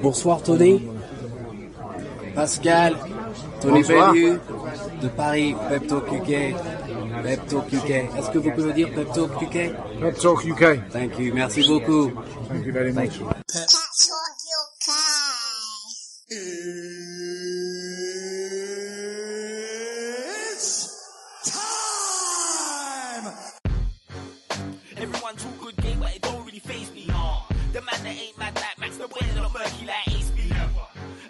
Bonsoir Tony. Pascal, Tony Bellu de Paris, Pep Talk UK. Pep Talk UK. Est-ce que vous pouvez dire Pep Talk UK? Pep Talk UK. Thank you. Merci beaucoup. Thank you very much. Pep Talk UK. It's time! Everyone talk good game, but it don't really faze me. The man that ain't mad like Max, the boy that not murky like Ace B.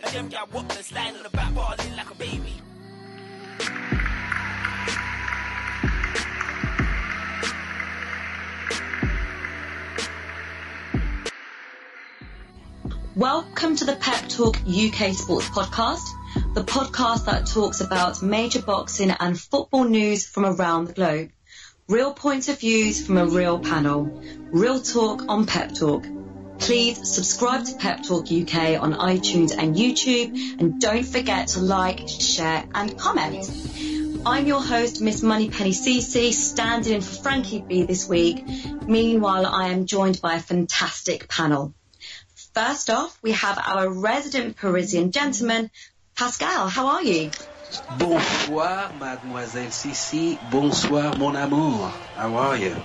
And them guy walk the slide on the back bar, like a baby. Welcome to the Pep Talk UK Sports Podcast, the podcast that talks about major boxing and football news from around the globe. Real points of views from a real panel. Real talk on Pep Talk. Please subscribe to Pep Talk UK on iTunes and YouTube, and don't forget to like, share and comment. I'm your host, Miss Moneypenny CC, standing in for Frankie B this week. Meanwhile, I am joined by a fantastic panel. First off, we have our resident Parisian gentleman, Pascal. How are you? Bonsoir, Mademoiselle Cici. Bonsoir, mon amour. How are you?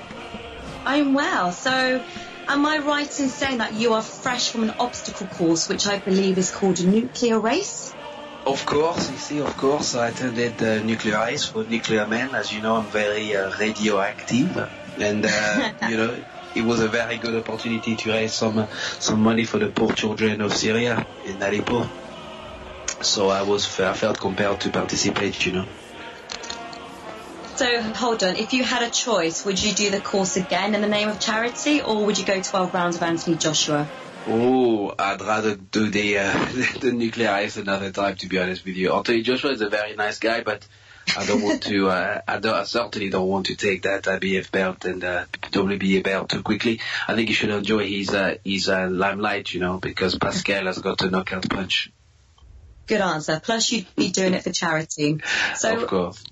I'm well. So, am I right in saying that you are fresh from an obstacle course, which I believe is called a nuclear race? Of course, Cici, of course. I attended the nuclear race for nuclear men. As you know, I'm very radioactive. And, you know, it was a very good opportunity to raise some money for the poor children of Syria in Aleppo. So I felt compelled to participate, you know. So, hold on. If you had a choice, would you do the course again in the name of charity, or would you go 12 rounds of Anthony Joshua? Oh, I'd rather do the nuclear race another time, to be honest with you. Anthony Joshua is a very nice guy, but I don't want to, I certainly don't want to take that IBF belt and WBA belt too quickly. I think he should enjoy his limelight, you know, because Pascal has got a knockout punch. Good answer. Plus, you'd be doing it for charity. So, of course.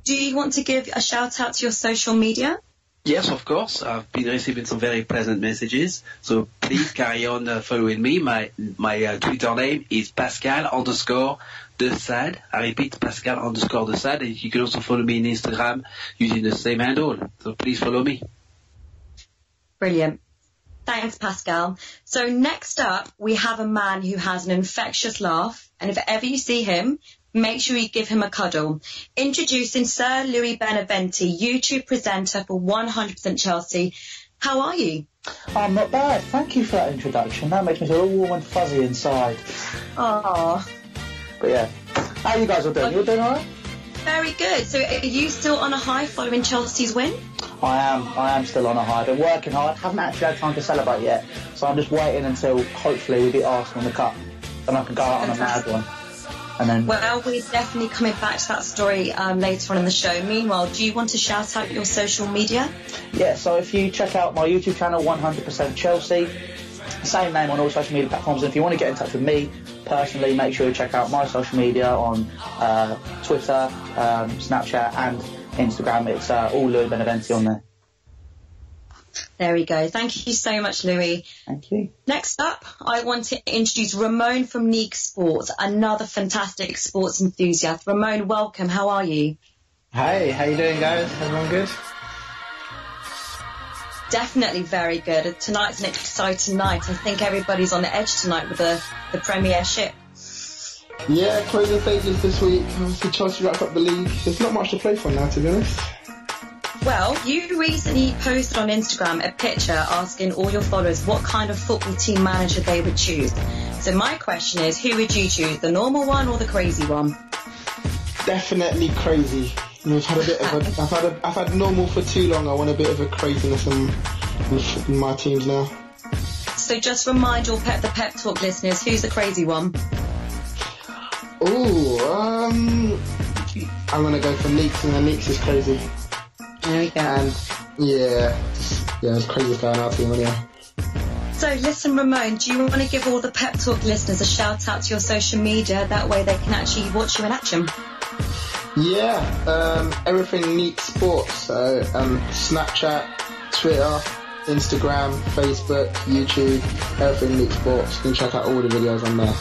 Do you want to give a shout out to your social media? Yes, of course. I've been receiving some very pleasant messages. So please carry on following me. My Twitter name is Pascal_DeSade. I repeat, Pascal_DeSade. And you can also follow me on Instagram using the same handle. So please follow me. Brilliant. Thanks, Pascal. So next up, we have a man who has an infectious laugh. And if ever you see him, make sure you give him a cuddle. Introducing Sir Louis Beneventi, YouTube presenter for 100% Chelsea. How are you? I'm not bad. Thank you for that introduction. That makes me feel all warm and fuzzy inside. Oh. But yeah, how are you guys all doing? You all doing all right? Very good. So are you still on a high following Chelsea's win? I am still on a high. I've been working hard. Haven't actually had time to celebrate yet. So I'm just waiting until hopefully we beat Arsenal in the cup. Then I can go out on a mad one. And then... Well, we're definitely coming back to that story later on in the show. Meanwhile, do you want to shout out your social media? Yeah, so if you check out my YouTube channel, 100% Chelsea, same name on all social media platforms. And if you want to get in touch with me personally, make sure you check out my social media on Twitter, Snapchat and Instagram. It's all Louis Beneventi on there. There we go. Thank you so much, Louis. Thank you. Next up, I want to introduce Ramon from Neek Sports, another fantastic sports enthusiast. Ramon, welcome. How are you? Hey, how you doing, guys? Everyone good? Definitely very good. Tonight's an exciting night. I think everybody's on the edge tonight with the Premiership. Yeah, closing stages this week. Obviously, Chelsea wrapped up the league. There's not much to play for now, to be honest. Well, you recently posted on Instagram a picture asking all your followers what kind of football team manager they would choose. So my question is, who would you choose, the normal one or the crazy one? Definitely crazy. I've had a bit of I've had normal for too long. I want a bit of a craziness with my teams now. So just remind the Pep Talk listeners, who's the crazy one? I'm gonna go for Leaks, and then Leaks is crazy. There we go. And it's crazy going out to him anyway. So listen, Ramon, do you want to give all the Pep Talk listeners a shout out to your social media? That way they can actually watch you in action. Yeah, everything Neek Sports. So Snapchat, Twitter, Instagram, Facebook, YouTube, everything Luke Sports. You can check out all the videos on there.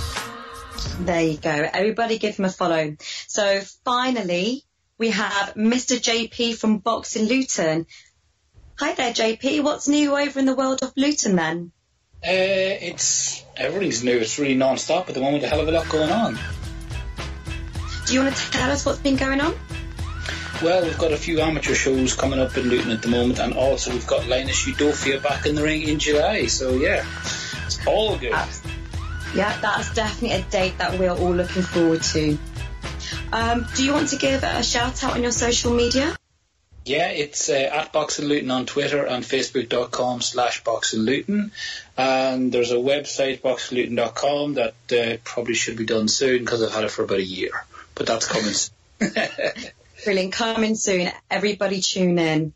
There you go. Everybody give him a follow. So finally, we have Mr. JP from Boxing Luton. Hi there, JP. What's new over in the world of Luton then? Everything's new. It's really non-stop at the moment. A hell of a lot going on. Do you want to tell us what's been going on? Well, we've got a few amateur shows coming up in Luton at the moment, and also we've got Linus Udofia back in the ring in July. So yeah, it's all good. Yeah, that's definitely a date that we're all looking forward to. Do you want to give a shout out on your social media? Yeah, it's at Boxing Luton on Twitter and Facebook.com/Boxing Luton. And there's a website, boxingluton.com, that probably should be done soon because I've had it for about a year. But that's coming soon. Brilliant, coming soon. Everybody tune in.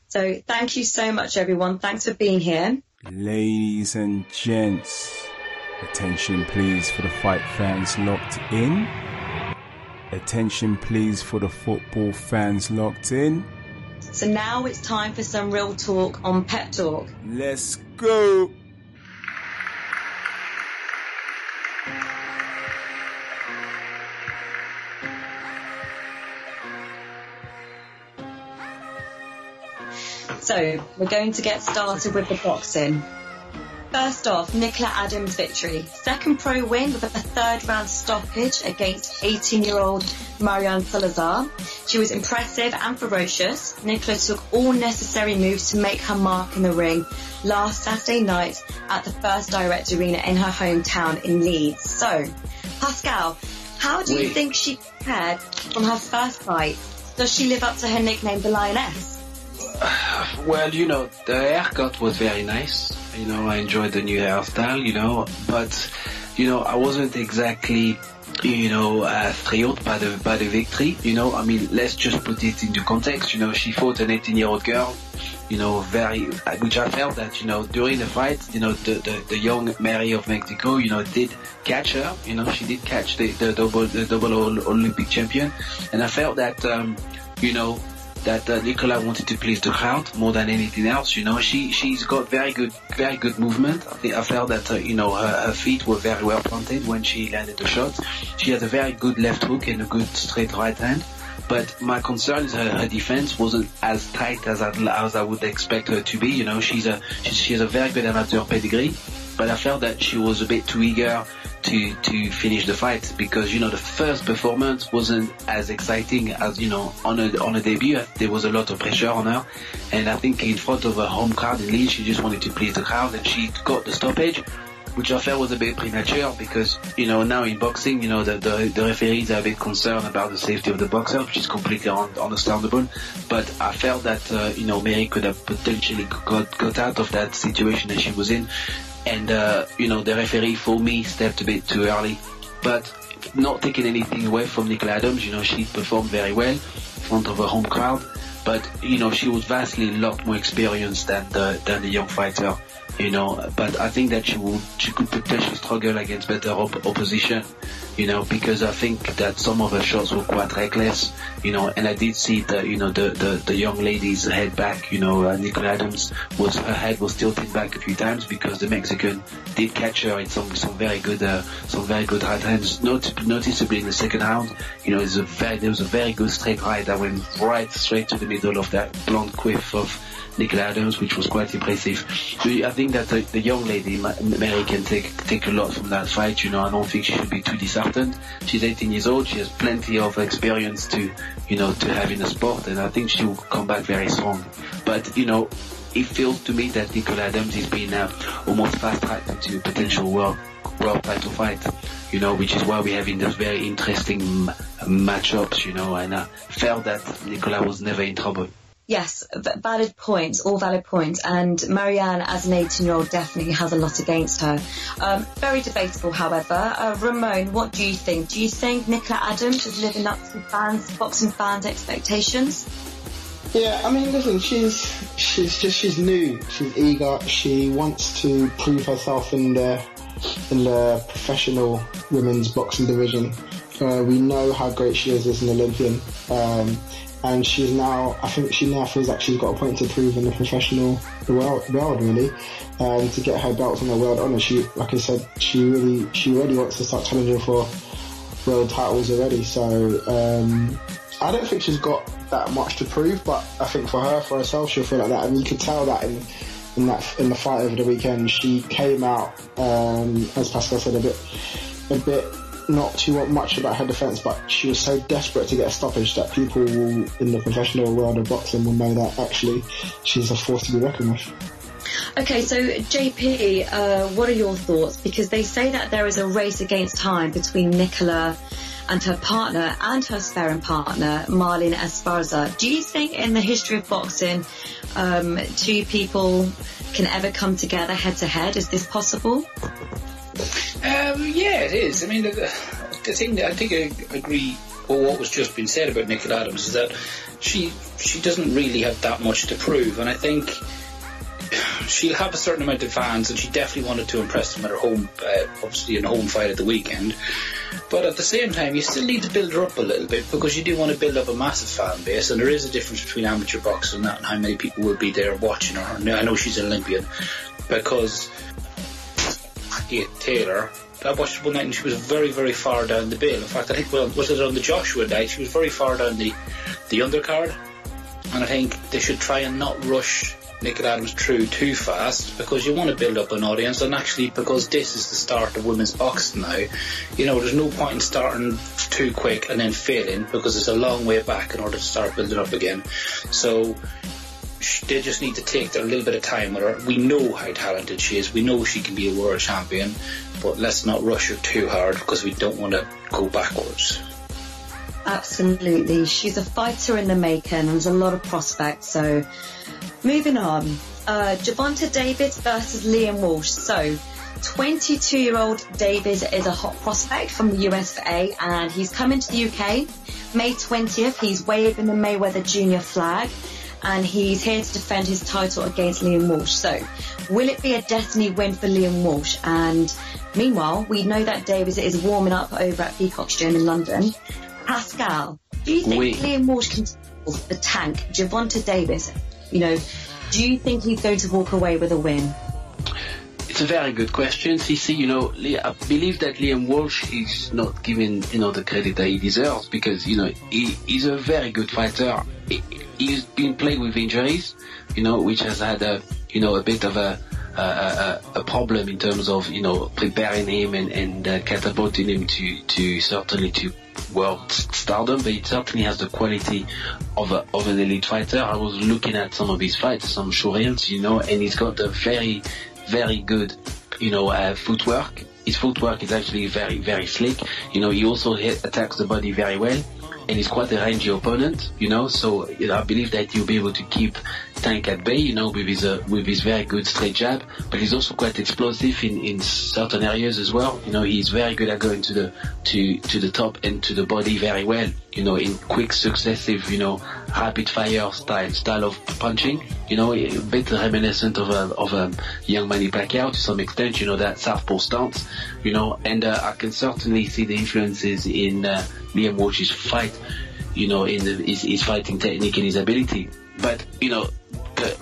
So thank you so much, everyone. Thanks for being here. Ladies and gents, attention please for the fight fans locked in. Attention please for the football fans locked in. So now it's time for some real talk on Pep Talk. Let's go! So we're going to get started with the boxing. First off, Nicola Adams' victory. Second pro win with a third round stoppage against 18-year-old Marianne Salazar. She was impressive and ferocious. Nicola took all necessary moves to make her mark in the ring last Saturday night at the First Direct Arena in her hometown in Leeds. So, Pascal, how do you think she prepared from her first fight? Does she live up to her nickname, the Lioness? Well, the haircut was very nice. I enjoyed the new hairstyle, but, I wasn't exactly, thrilled by the victory, let's just put it into context. She fought an 18-year-old girl, which I felt that, during the fight, the young Mary of Mexico, did catch her, she did catch the double Olympic champion, and I felt that, that Nicola wanted to please the crowd more than anything else. She's got very good movement. I felt that her feet were very well planted when she landed the shot. She has a very good left hook and a good straight right hand. But my concern is her defense wasn't as tight as I would expect her to be. She has a very good amateur pedigree, but I felt that she was a bit too eager to finish the fight because the first performance wasn't as exciting as on a debut. There was a lot of pressure on her, and I think in front of a home crowd in Leeds she just wanted to please the crowd, and she got the stoppage, which I felt was a bit premature because now in boxing the referees are a bit concerned about the safety of the boxer, which is completely understandable. But I felt that Mary could have potentially got out of that situation that she was in. And, the referee for me stepped a bit too early, but not taking anything away from Nicola Adams. She performed very well in front of a home crowd, but, she was vastly a lot more experienced than the young fighter, but I think that she could potentially struggle against better opposition, because I think that some of her shots were quite reckless, and I did see the young lady's head back, Nicola Adams her head was tilted back a few times because the Mexican did catch her in some very good right hands. Noticeably in the second round, there was a very good straight right that went right straight to the middle of that blonde quiff of Nicola Adams, which was quite impressive. So I think that the young lady, Mary, can take a lot from that fight. I don't think she should be too disheartened. She's 18 years old. She has plenty of experience to have in the sport, and I think she will come back very strong. But, it feels to me that Nicola Adams is being almost fast-tracked into a potential world title fight, which is why we're having those very interesting matchups, and I felt that Nicola was never in trouble. Yes, valid points, all valid points. And Marianne, as an 18-year-old, definitely has a lot against her. Very debatable, however. Ramon, what do you think? Do you think Nicola Adams is living up to boxing fans' expectations? Yeah, listen, she's new, she's eager, she wants to prove herself in the professional women's boxing division. We know how great she is as an Olympian. and she's now, I think she now feels like she's got a point to prove in the professional world really, to get her belts on the world honour. She, like I said, she really wants to start challenging for world titles already. So I don't think she's got that much to prove, but I think for herself, she'll feel like that, and you could tell that in the fight over the weekend. She came out, as Pascal said, a bit not too much about her defence, but she was so desperate to get a stoppage that people will, in the professional world of boxing, will know that actually she's a force to be reckoned with. Okay, so JP, what are your thoughts? Because they say that there is a race against time between Nicola and her partner and her sparring partner, Marlene Esparza. Do you think in the history of boxing, two people can ever come together head to head? Is this possible? Yeah, it is. I mean, the thing, I think I agree with what was just been said about Nicola Adams, is that she doesn't really have that much to prove, and I think she'll have a certain amount of fans, and she definitely wanted to impress them at her home, obviously in a home fight at the weekend. But at the same time, you still need to build her up a little bit, because you do want to build up a massive fan base, and there is a difference between amateur boxing and that, and how many people will be there watching her. And I know she's an Olympian, because Taylor, I watched her one night and she was very, very far down the bill. In fact, I think, well, was it on the Joshua night? She was very far down the undercard, and I think they should try and not rush Nicola Adams through too fast, because you want to build up an audience, and actually because this is the start of women's boxing now, you know, there's no point in starting too quick and then failing, because it's a long way back in order to start building up again. So they just need to take a little bit of time with her. We know how talented she is, we know she can be a world champion, but let's not rush her too hard, because we don't want to go backwards. Absolutely, she's a fighter in the making, and there's a lot of prospects. So moving on, Gervonta Davis versus Liam Walsh. So 22-year-old Davis is a hot prospect from the USA, and he's coming to the UK May 20th. He's waving the Mayweather Jr. flag, and he's here to defend his title against Liam Walsh. So will it be a destiny win for Liam Walsh? And meanwhile, we know that Davis is warming up over at Peacock's Gym in London. Pascal, do you think Liam Walsh can tackle the tank, Gervonta Davis? You know, do you think he's going to walk away with a win? It's a very good question, Cici. You know, I believe that Liam Walsh is not given, you know, the credit that he deserves, because, you know, he's a very good fighter. He's been plagued with injuries, you know, which has had a bit of a problem in terms of, you know, preparing him and catapulting him to certainly to world stardom, but he certainly has the quality of an elite fighter. I was looking at some of his fights, some showreels, you know, and he's got a very, very good, you know, footwork. His footwork is actually very, very slick. You know, he also attacks the body very well, and he's quite a rangy opponent, you know, so, you know, I believe that he'll be able to keep Tank at bay, you know, with his very good straight jab, but he's also quite explosive in certain areas as well. You know, he's very good at going to the top and to the body very well, you know, in quick successive, you know, rapid fire style of punching, you know, a bit reminiscent of a young Manny Pacquiao to some extent, you know, that southpaw stance, you know, and I can certainly see the influences in Liam Walsh's fight, you know, in his fighting technique and his ability. But, you know,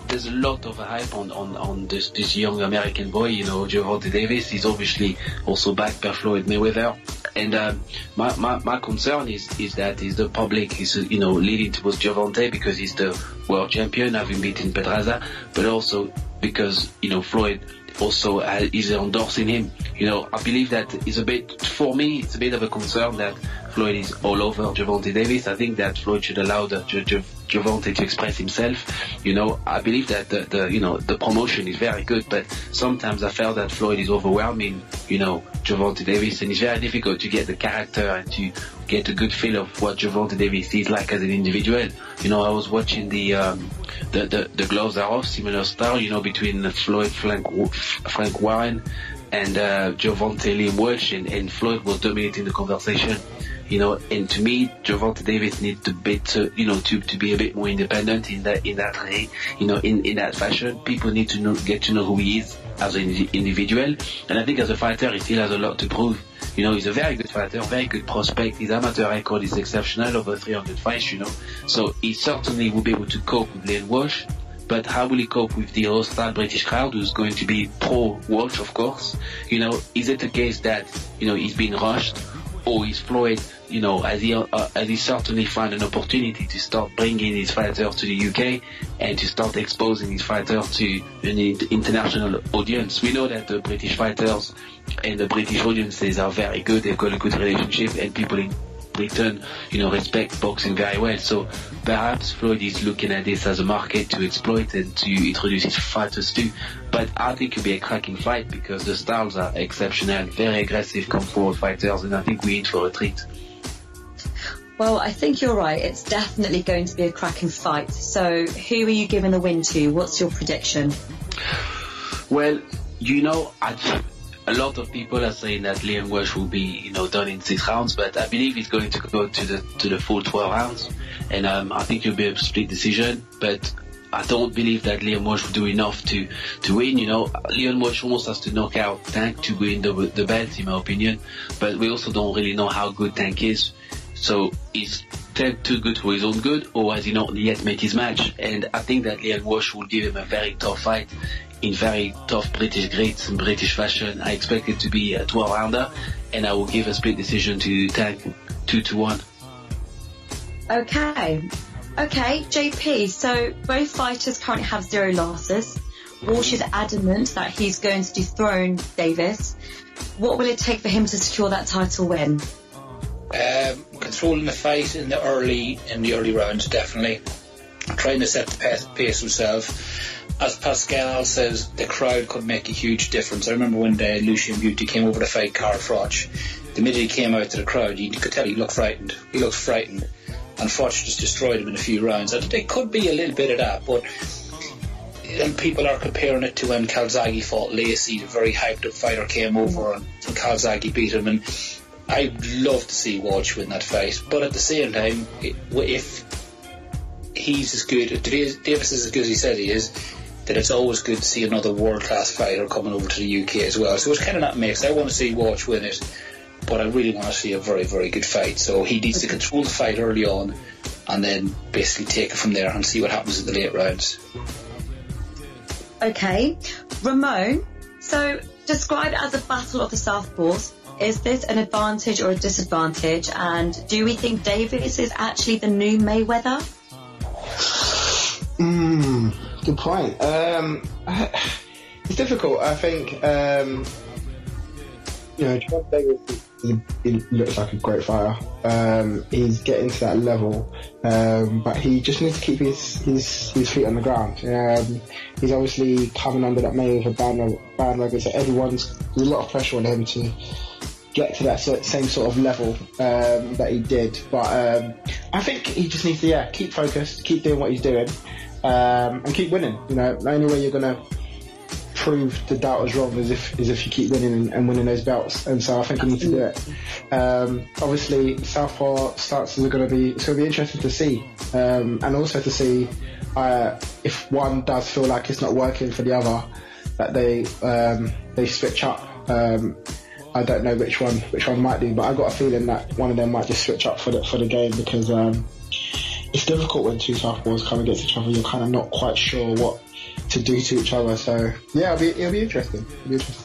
there's a lot of hype on this young American boy, you know, Gervonta Davis. He's obviously also backed by Floyd Mayweather. And my concern is that the public is, you know, leading towards Gervonta because he's the world champion, having beaten Pedraza, but also because, you know, Floyd also is endorsing him. You know, I believe that it's a bit of a concern that Floyd is all over Gervonta Davis. I think that Floyd should allow Gervonta to express himself. You know, I believe that the promotion is very good, but sometimes I felt that Floyd is overwhelming, you know, Gervonta Davis, and it's very difficult to get the character and to get a good feel of what Gervonta Davis is like as an individual. You know, I was watching the gloves are off, similar style, you know, between Floyd, Frank Warren, Gervonta Lee Walsh and Floyd was dominating the conversation. You know, and to me, Gervonta Davis needs to be a bit more independent in that way. You know, in that fashion, people need to get to know who he is as an individual, and I think as a fighter, he still has a lot to prove. You know, he's a very good fighter, very good prospect. His amateur record is exceptional, over 300 fights. You know, so he certainly will be able to cope with Leon Walsh. But how will he cope with the hostile British crowd who's going to be pro-Walsh, of course? You know, is it a case that, you know, he's been rushed, or is Floyd, you know, has he certainly found an opportunity to start bringing his fighter to the UK and to start exposing his fighter to an international audience? We know that the British fighters and the British audiences are very good. They've got a good relationship, and people in Britain, you know, respect boxing very well. So perhaps Floyd is looking at this as a market to exploit and to introduce his fighters too. But I think it'll be a cracking fight because the styles are exceptional, very aggressive, come forward fighters, and I think we're in for a treat. Well, I think you're right. It's definitely going to be a cracking fight. So who are you giving the win to? What's your prediction? Well, you know, a lot of people are saying that Leon Walsh will be, you know, done in 6 rounds, but I believe he's going to go to the full 12 rounds, and I think it'll be a split decision. But I don't believe that Leon Walsh will do enough to win. You know, Leon Walsh almost has to knock out Tank to win the belt, in my opinion. But we also don't really know how good Tank is. So is Tank too good for his own good, or has he not yet made his match? And I think that Leon Walsh will give him a very tough fight in very tough British grades and British fashion. I expect it to be a 12-rounder, and I will give a split decision to Tank, 2-1. Okay, JP, so both fighters currently have 0 losses. Walsh is adamant that he's going to dethrone Davis. What will it take for him to secure that title win? Controlling the fight in the early rounds, definitely. Trying to set the pace himself. As Pascal says, the crowd could make a huge difference. I remember when Lucien Beauty came over to fight Carl Froch. The minute he came out to the crowd, you could tell he looked frightened. And Froch just destroyed him in a few rounds. I think there could be a little bit of that, but and people are comparing it to when Calzaghe fought Lacey. The very hyped up fighter came over and Calzaghe beat him. And I'd love to see Walsh win that fight. But at the same time, if he's as good, if Davis is as good as he said he is, then it's always good to see another world-class fighter coming over to the UK as well. So it's kind of not mixed. I want to see Walsh win it, but I really want to see a very, very good fight. So he needs to control the fight early on and then basically take it from there and see what happens in the late rounds. Okay. Ramon, so describe it as a battle of the Southpaws. Is this an advantage or a disadvantage? And do we think Davis is actually the new Mayweather? Good point. It's difficult. I think, you know, John Davis he looks like a great fighter. He's getting to that level, but he just needs to keep his feet on the ground. He's obviously coming under that Mayweather bandwagon, so there's a lot of pressure on him to get to that same sort of level that he did. But I think he just needs to keep focused, keep doing what he's doing, and keep winning. You know, the only way you're gonna prove the doubters wrong is if you keep winning and winning those belts. And so I think he needs to do it. Obviously, Southpaw stances it's gonna be interesting to see, and also to see if one does feel like it's not working for the other, that they switch up. I don't know which one might do, but I've got a feeling that one of them might just switch up for the game, because it's difficult when 2 Southpaws come against each other. You're kind of not quite sure what to do to each other. So yeah, it'll be interesting.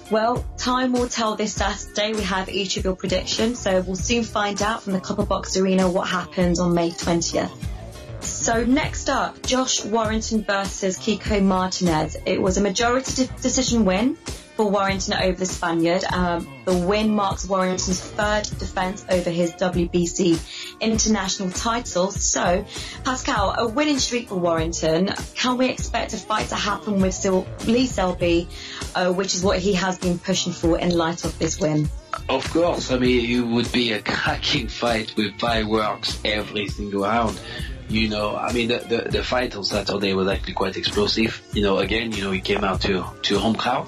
Well, time will tell this Saturday. We have each of your predictions, so we'll soon find out from the Copper Box Arena what happens on May 20th. So next up, Josh Warrington versus Kiko Martinez. It was a majority decision win for Warrington over the Spaniard. The win marks Warrington's 3rd defence over his WBC international title. So, Pascal, a winning streak for Warrington. Can we expect a fight to happen with Lee Selby, which is what he has been pushing for in light of this win? Of course. I mean, it would be a cracking fight with fireworks every single round. You know, I mean, the fight on Saturday was actually quite explosive. You know, again, you know, he came out to a home crowd.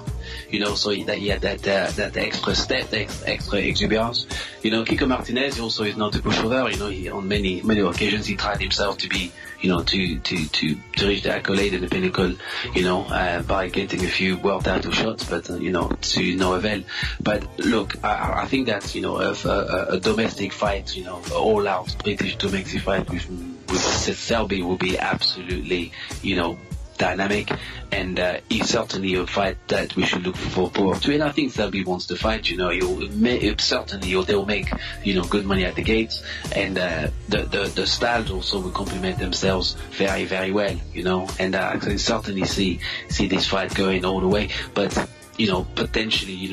so that he had that extra step, extra exuberance. Kiko Martinez also is not a pushover. He on many occasions he tried himself to be, to reach the accolade and the pinnacle, by getting a few world title shots, but to no avail. But look, I think that a domestic fight, all out British domestic fight with Selby will be absolutely, dynamic, and it's certainly a fight that we should look forward to. And I think Selby wants to fight. They'll make good money at the gates, and the styles also will complement themselves very, very well. And I can certainly see this fight going all the way. But potentially,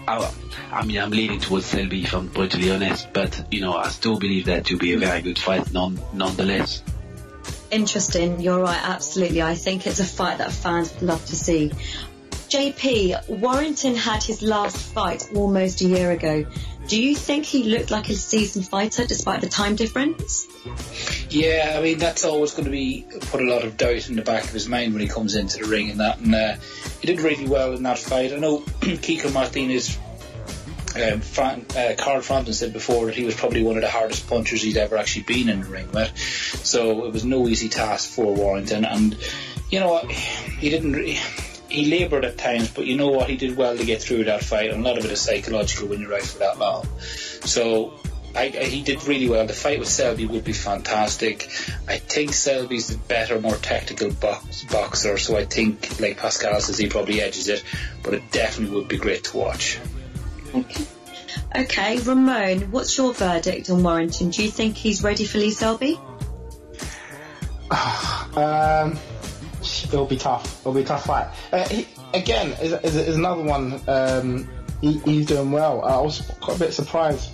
I'm leaning towards Selby, if I'm brutally honest. But I still believe that to be a very good fight, nonetheless. Interesting, you're right, absolutely. I think it's a fight that fans would love to see. JP, Warrington had his last fight almost a year ago. Do you think he looked like a seasoned fighter despite the time difference? Yeah, I mean, that's always going to put a lot of doubt in the back of his mind when he comes into the ring and that. And he did really well in that fight. I know Kiko Martinez, Carl Frampton said before that he was probably one of the hardest punchers he's ever actually been in the ring with. So it was no easy task for Warrington. And you know what, he laboured at times, but you know what, he did well to get through that fight, and a lot of it is psychological when you're out for that long. So he did really well. The fight with Selby would be fantastic. I think Selby's the better, more technical boxer, so I think, like Pascal says, he probably edges it, but it definitely would be great to watch. Okay, Ramon, what's your verdict on Warrington? Do you think he's ready for Lee Selby? It'll be tough. It'll be a tough fight. Again, is another one. He's doing well. I was quite a bit surprised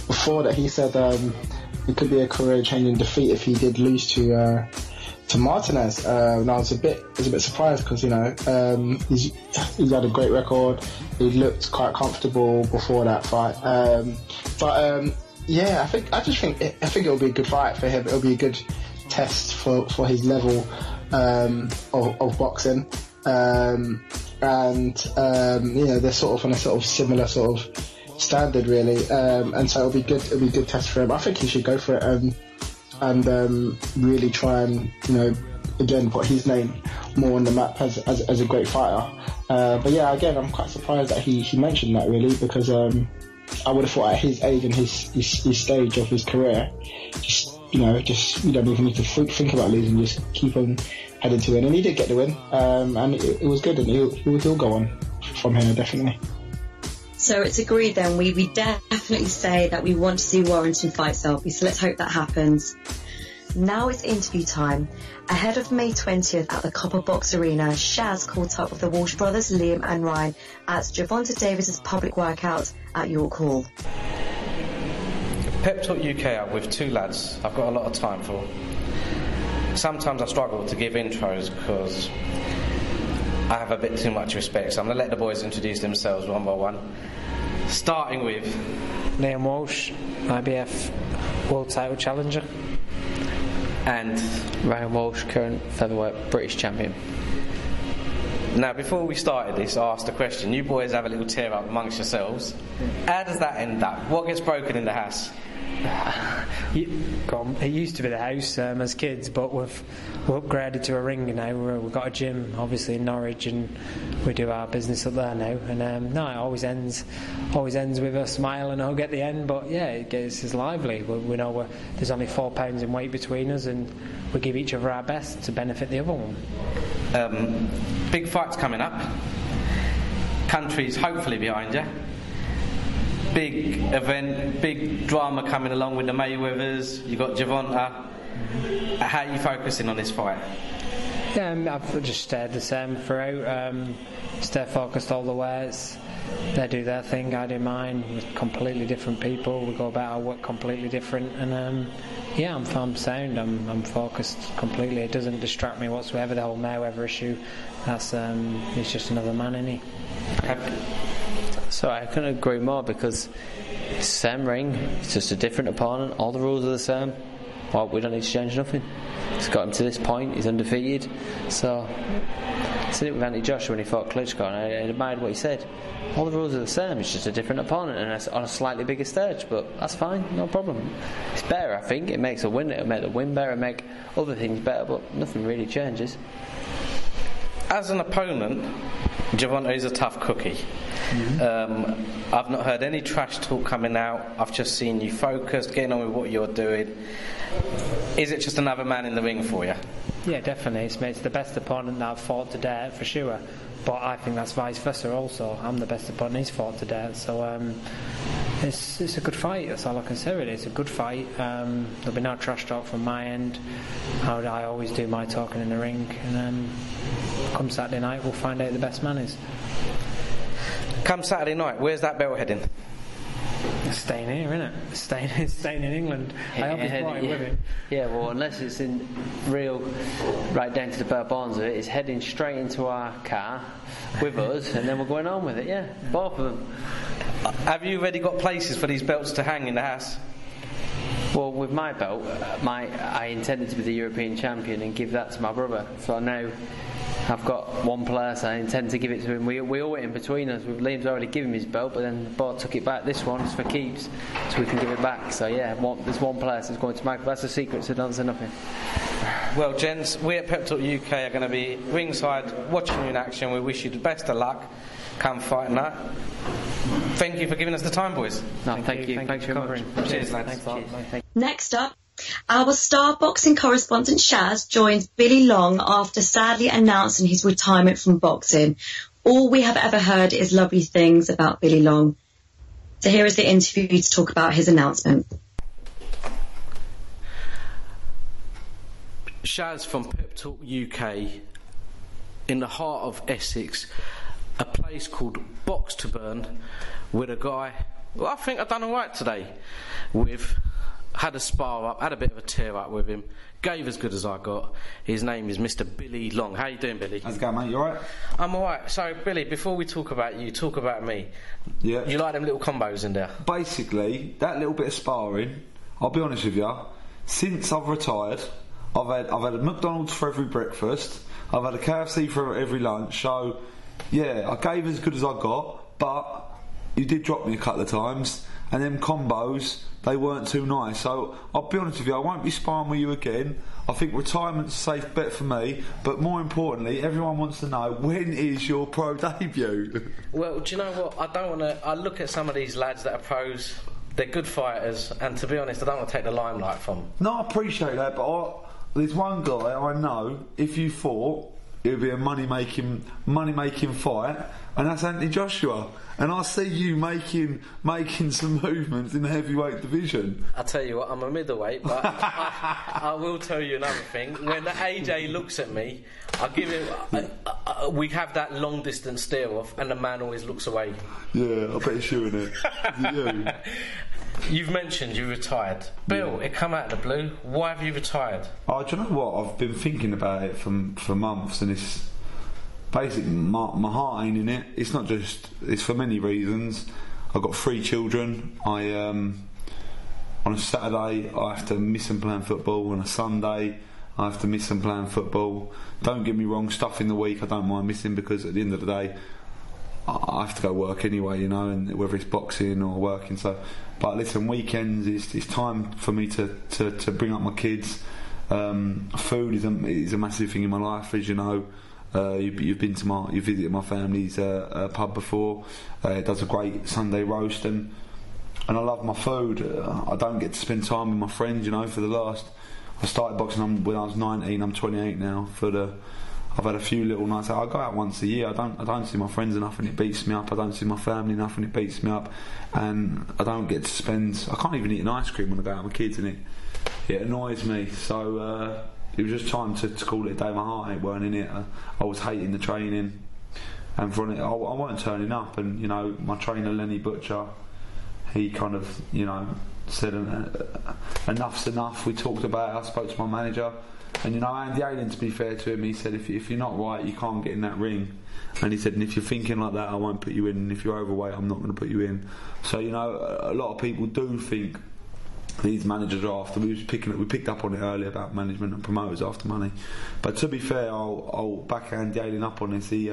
before that he said it could be a career-changing defeat if he did lose to Martinez. And I was a bit surprised because he's had a great record. He looked quite comfortable before that fight. Yeah, I think it'll be a good fight for him. It'll be a good test for his level of boxing. They're sort of on a sort of similar sort of standard, really. And so it'll be good. It'll be a good test for him. I think he should go for it and really try and again put his name more on the map as a great fighter. But yeah, again, I'm quite surprised that he mentioned that, really, because I would have thought at his age and his stage of his career, you don't even need to think about losing, just keep on heading to win. And he did get the win, and it was good, and he'll go on from here, definitely. So it's agreed then, we definitely say that we want to see Warrington fight Selby, so let's hope that happens. Now it's interview time. Ahead of May 20th at the Copper Box Arena, Shaz caught up with the Walsh brothers, Liam and Ryan, at Gervonta Davis's public workout at York Hall. Pep Talk UK, I'm with two lads I've got a lot of time for. Sometimes I struggle to give intros because I have a bit too much respect, so I'm going to let the boys introduce themselves one by one. Starting with Liam Walsh, IBF World Title Challenger. And Ryan Walsh, current featherweight British champion. Now, before we started this, I asked a question. You boys have a little tear up amongst yourselves. How does that end up? What gets broken in the house? It used to be the house as kids, but we've upgraded to a ring now. We've got a gym, obviously, in Norwich, and we do our business up there now. And no, it always ends with a smile and a hug at the end. But yeah, it's lively. We know there's only 4 pounds in weight between us, and we give each other our best to benefit the other one. Big fights coming up. Countries hopefully behind you. Big event, big drama coming along with the Mayweathers. You got Gervonta. How are you focusing on this fight? Yeah, I've just stayed the same throughout. Stay focused all the way. They do their thing, I do mine. We're completely different people. We go about our work completely different, and yeah, I'm sound. I'm focused completely. It doesn't distract me whatsoever. The whole Mayweather issue, that's he's just another man, isn't he? So I couldn't agree more, because it's the same ring, it's just a different opponent. All the rules are the same. Well, we don't need to change nothing. It's got him to this point. He's undefeated. So I said it with Anthony Joshua when he fought Klitschko, and I admired what he said. All the rules are the same. It's just a different opponent and it's on a slightly bigger stage. But that's fine, no problem. It's better, I think. It makes a win. It'll make the win better. It'll make other things better. But nothing really changes. As an opponent, Gervonta is a tough cookie. I've not heard any trash talk coming out. I've just seen you focused, getting on with what you're doing. Is it just another man in the ring for you? Yeah, definitely. It's the best opponent that I've fought to date, for sure. But I think that's vice versa also. I'm the best opponent he's fought to date. So it's a good fight. That's all I can say really. It's a good fight. There'll be no trash talk from my end. I always do my talking in the ring. And come Saturday night, we'll find out who the best man is. Come Saturday night, where's that belt heading? It's staying here, isn't it? It's staying in England. I hope he's brought it with him. Yeah, well, unless it's in real, right down to the bare bones of it, it's heading straight into our car with us, and then we're going on with it. Yeah, both of them. Have you already got places for these belts to hang in the house? Well, with my belt, I intended to be the European champion and give that to my brother. So now I've got one place. I intend to give it to him. We all went in between us. Liam's already given me his belt, but then the board took it back. This one's for keeps, so we can give it back. So yeah, there's one place that's going to make. That's a secret, so don't say nothing. Well, gents, we at Pep Talk UK are going to be ringside watching you in action. We wish you the best of luck. Come fight night. Thank you for giving us the time, boys. No, thank you. Thanks for covering. Cheers, lads. Thanks. Next up, our star boxing correspondent Shaz joins Billy Long after sadly announcing his retirement from boxing. All we have ever heard is lovely things about Billy Long. So here is the interview to talk about his announcement. Shaz from Pep Talk UK, in the heart of Essex, a place called BOX2BURN, with a guy who I think I've done alright today with. Had a spar up, had a bit of a tear up with him, gave as good as I got. His name is Mr. Billy Long. How you doing, Billy? How's it going, mate? You alright? I'm alright. So, Billy, before we talk about you, talk about me. Yeah. You like them little combos in there? Basically, that little bit of sparring, I'll be honest with you, since I've retired, I've had a McDonald's for every breakfast, I've had a KFC for every lunch, so, yeah, I gave as good as I got, but you did drop me a couple of times, and them combos, they weren't too nice. So I'll be honest with you, I won't be sparring with you again. I think retirement's a safe bet for me, but more importantly, everyone wants to know, when is your pro debut? Well, do you know what? I don't want to. I look at some of these lads that are pros. They're good fighters, and to be honest, I don't want to take the limelight from them. No, I appreciate that, but there's one guy I know. If you fought, it would be a money making fight, and that's Anthony Joshua. And I see you making some movements in the heavyweight division. I tell you what, I'm a middleweight, but I will tell you another thing. When the AJ looks at me, I give him. We have that long distance stare off, and the man always looks away. Yeah, I bet it's you, innit? Is it you? You've mentioned you retired. Bill, it come out of the blue. Why have you retired? Oh, do you know what? I've been thinking about it for months, and it's basically my heart ain't in it. It's not just. It's for many reasons. I've got 3 children. On a Saturday I have to miss and play football. On a Sunday I have to miss and play football. Don't get me wrong, stuff in the week I don't mind missing, because at the end of the day I have to go work anyway, you know, and whether it's boxing or working. So, but listen, weekends it's time for me to bring up my kids. Food is a massive thing in my life, as you know. You've visited my family's pub before. It does a great Sunday roast, and I love my food. I don't get to spend time with my friends, you know. I started boxing when I was 19. I'm 28 now. I've had a few little nights out. I go out once a year. I don't see my friends enough, and it beats me up. I don't see my family enough, and it beats me up. And I don't get to spend. I can't even eat an ice cream when I go out with my kids, and it annoys me. So it was just time to call it a day. My heart ain't weren't in it. I was hating the training, and from it, I weren't turning up. And you know, my trainer Lenny Butcher, he kind of, you know, said enough's enough. We talked about it. I spoke to my manager. And you know, Andy Allen, to be fair to him, he said if you're not right, you can't get in that ring. And he said, and if you're thinking like that, I won't put you in. And if you're overweight, I'm not going to put you in. So you know, a lot of people do think these managers are after. We picked up on it earlier about management and promoters after money. But to be fair, I'll backhand Jalen up on this. He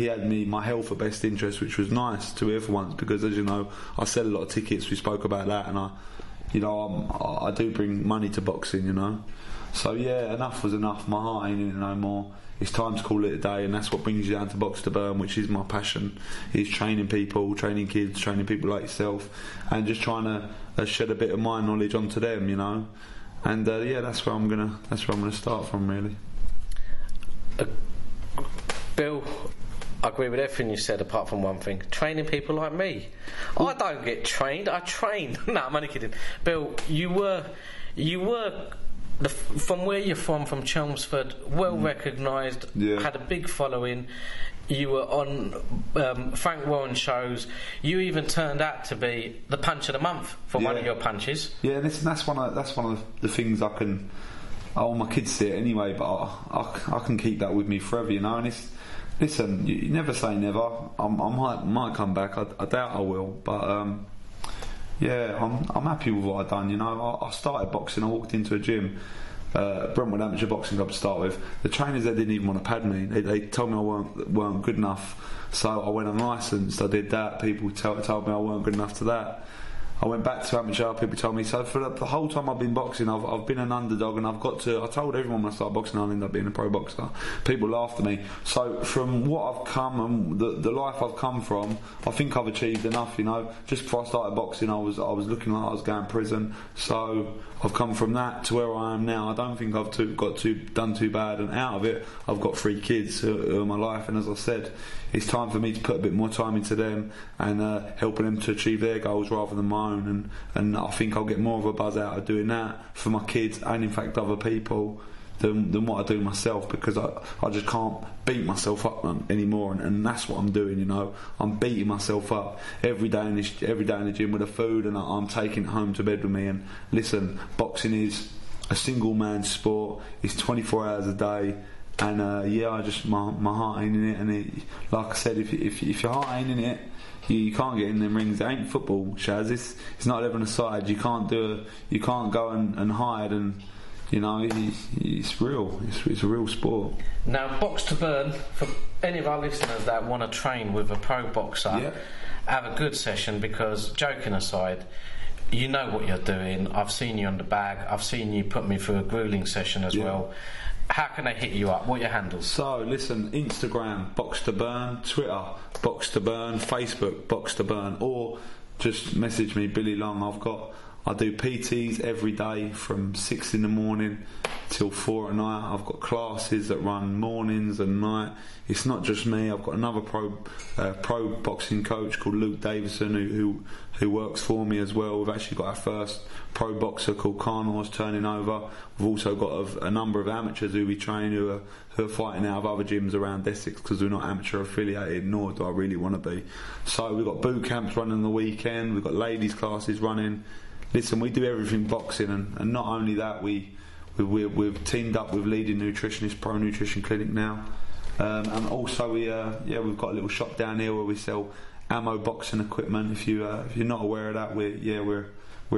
had my health at best interest, which was nice to hear for once, because as you know, I sell a lot of tickets. We spoke about that, and I do bring money to boxing, you know. So yeah, enough was enough. My heart ain't in it no more. It's time to call it a day, and that's what brings you down to BOX2BURN, which is my passion. Is training people, training kids, training people like yourself, and just trying to shed a bit of my knowledge onto them, you know. And that's where I'm gonna start from, really. Bill, I agree with everything you said, apart from one thing: training people like me. I don't get trained. I train. No, I'm only kidding. Bill, you were. From where you're from Chelmsford, well recognised, had a big following. You were on Frank Warren shows. You even turned out to be the punch of the month for one of your punches. Yeah, and that's one of the things I can. Oh, my kids see it anyway, but I can keep that with me forever, you know. And listen, you never say never. I might come back. I doubt I will, but. Yeah, I'm happy with what I've done, you know. I started boxing, I walked into a gym, Brentwood Amateur Boxing Club to start with. The trainers there didn't even want to pad me. They told me I weren't good enough, so I went unlicensed. I did that. People told me I weren't good enough to that. I went back to amateur, people told me. So for the whole time I've been boxing, I've been an underdog, and I told everyone when I started boxing I'll end up being a pro boxer. People laughed at me. So from what I've come and the life I've come from, I think I've achieved enough, you know. Just before I started boxing, I was looking like I was going to prison. So I've come from that to where I am now. I don't think I've done too bad, and out of it I've got 3 kids who are my life, and as I said, it's time for me to put a bit more time into them and helping them to achieve their goals rather than my own, and I think I'll get more of a buzz out of doing that for my kids and in fact other people than what I do myself, because I just can't beat myself up anymore, and that's what I'm doing, you know. I'm beating myself up every day in the gym with the food, and I'm taking it home to bed with me. And listen, boxing is a single man sport. It's 24 hours a day. And my heart ain't in it, and like I said, if your heart ain't in it, you can't get in them rings. It ain't football, Shaz. It's not 11-a-side. You can't go and hide, and you know it's real. It's a real sport. Now, BOX2BURN, for any of our listeners that want to train with a pro boxer, have a good session, because joking aside, you know what you're doing. I've seen you on the bag. I've seen you put me through a grueling session as well. How can they hit you up? What are your handles? So, listen, Instagram, BOX2BURN, Twitter, BOX2BURN, Facebook, BOX2BURN, or just message me, Billy Long. I do PTs every day from 6 in the morning till 4 at night. I've got classes that run mornings and night. It's not just me. I've got another pro boxing coach called Luke Davison who works for me as well. We've actually got our first pro boxer called Carnor's turning over. We've also got a number of amateurs who we train who are fighting out of other gyms around Essex, because we're not amateur affiliated, nor do I really want to be. So we've got boot camps running on the weekend. We've got ladies classes running. Listen, we do everything boxing, and not only that, we've teamed up with leading nutritionist Pro Nutrition Clinic now, and also we've got a little shop down here where we sell ammo boxing equipment. If you're not aware of that, we're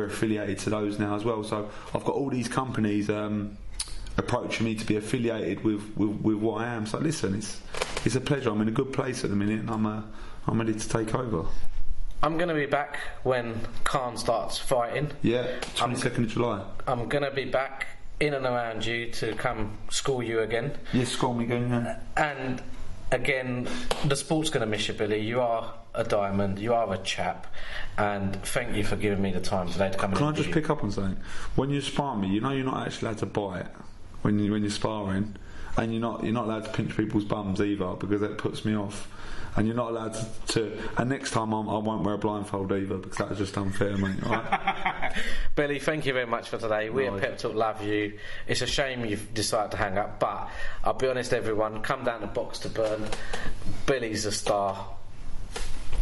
affiliated to those now as well. So I've got all these companies approaching me to be affiliated with what I am. So listen, it's a pleasure. I'm in a good place at the minute, and I'm ready to take over. I'm going to be back when Khan starts fighting. Yeah, 22nd of July. I'm going to be back in and around you to come school you again. Yes, school me again, yeah. And again, the sport's going to miss you, Billy. You are a diamond, you are a chap, and thank you for giving me the time today to come in. Can I just pick up on something? When you spar me, you know you're not actually allowed to bite when you're sparring, and you're not allowed to pinch people's bums either, because that puts me off. And you're not allowed to. And next time I won't wear a blindfold either, because that's just unfair, mate. Right? Billy, thank you very much for today. We at Pep Talk love you. It's a shame you've decided to hang up, but I'll be honest, everyone, come down to BOX2BURN. Billy's a star.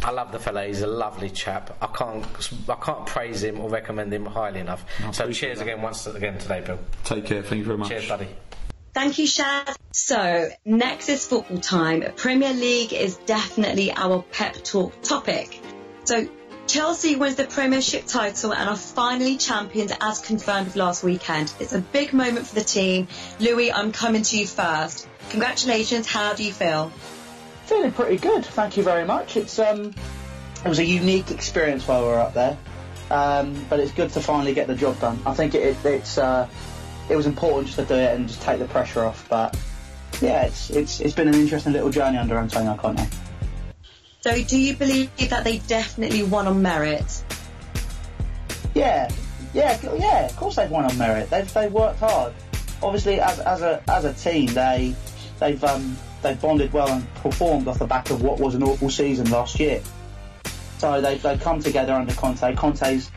I love the fella. He's a lovely chap. I can't praise him or recommend him highly enough. So cheers once again today, Bill. Take care. Thank you very much. Cheers, buddy. Thank you, Shaz. So, next is football time. Premier League is definitely our Pep Talk topic. So, Chelsea wins the Premiership title and are finally champions as confirmed last weekend. It's a big moment for the team. Louis, I'm coming to you first. Congratulations, how do you feel? Feeling pretty good, thank you very much. It was a unique experience while we were up there, but it's good to finally get the job done. I think it was important just to do it and just take the pressure off, but yeah, it's been an interesting little journey under Antonio Conte. So do you believe that they definitely won on merit? Yeah, of course they've won on merit. They've worked hard. Obviously, as a team, they've bonded well and performed off the back of what was an awful season last year. So they've come together under Conte. Conte's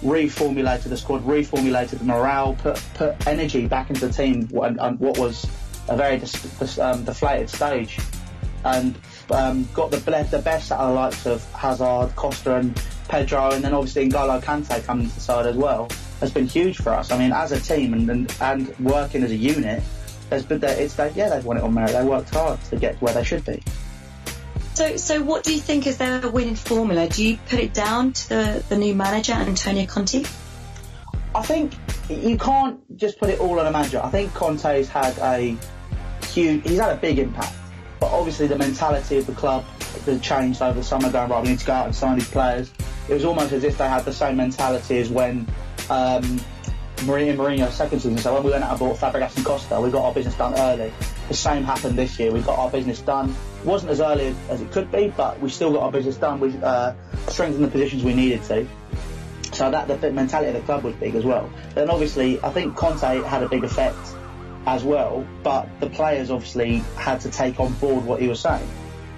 reformulated the squad, reformulated the morale, put energy back into the team, and what was a very deflated stage, and got the best out of the likes of Hazard, Costa and Pedro, and then obviously N'Golo Kante coming to the side as well has been huge for us. I mean, as a team and working as a unit, they've won it on merit. They worked hard to get where they should be. So what do you think is their winning formula? Do you put it down to the new manager, Antonio Conte? I think you can't just put it all on a manager. I think Conte's had he's had a big impact. But obviously the mentality of the club has changed over the summer, going, right, we need to go out and sign these players. It was almost as if they had the same mentality as when Mourinho's second season. So when we went out and bought Fabregas and Costa, we got our business done early. The same happened this year. We got our business done. It wasn't as early as it could be, but we still got our business done. We strengthened the positions we needed to. So that the mentality of the club was big as well. Then obviously, I think Conte had a big effect as well, but the players obviously had to take on board what he was saying,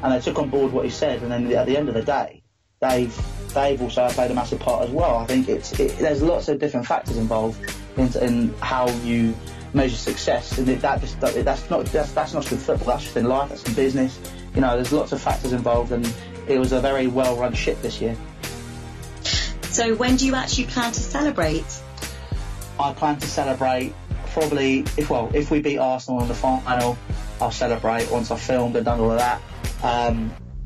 and they took on board what he said, and then at the end of the day, they've also played a massive part as well. I think there's lots of different factors involved in how you measure success, and that's not just football, that's just in life, that's in business. You know, there's lots of factors involved, and it was a very well run ship this year. So when do you actually plan to celebrate? I plan to celebrate probably if we beat Arsenal in the final, I'll celebrate once I've filmed and done all of that.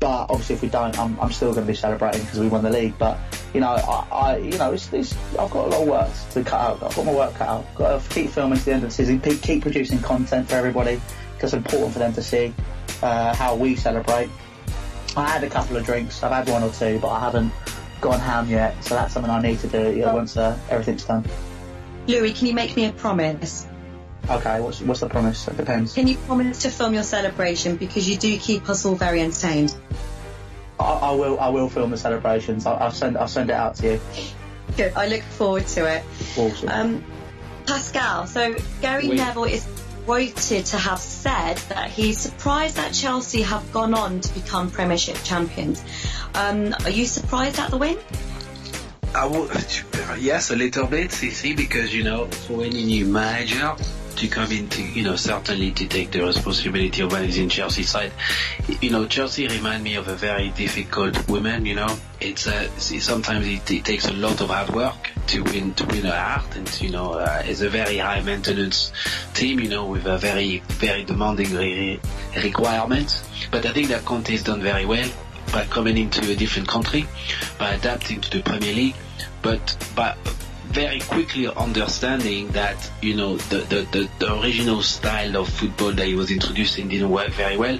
But obviously, if we don't, I'm still going to be celebrating because we won the league. But I've got a lot of work to cut out. I've got my work cut out. I've got to keep filming to the end of the season. Keep producing content for everybody because it's important for them to see how we celebrate. I had a couple of drinks. I've had one or two, but I haven't gone ham yet. So that's something I need to do once everything's done. Louis, can you make me a promise? Okay, what's the promise? It depends. Can you promise to film your celebration, because you do keep us all very entertained? I will film the celebrations. I'll send it out to you. Good. I look forward to it. Awesome. Pascal, so Gary Neville is quoted to have said that he's surprised that Chelsea have gone on to become Premiership champions. Are you surprised at the win? Yes, a little bit, CC, because, for any new manager to come into, certainly to take the responsibility of managing Chelsea side, Chelsea remind me of a very difficult woman, It's sometimes it takes a lot of hard work to win a heart, and, it's a very high maintenance team, with a very, very demanding requirements. But I think that Conte has done very well by coming into a different country, by adapting to the Premier League, but by very quickly understanding that, the original style of football that he was introducing didn't work very well.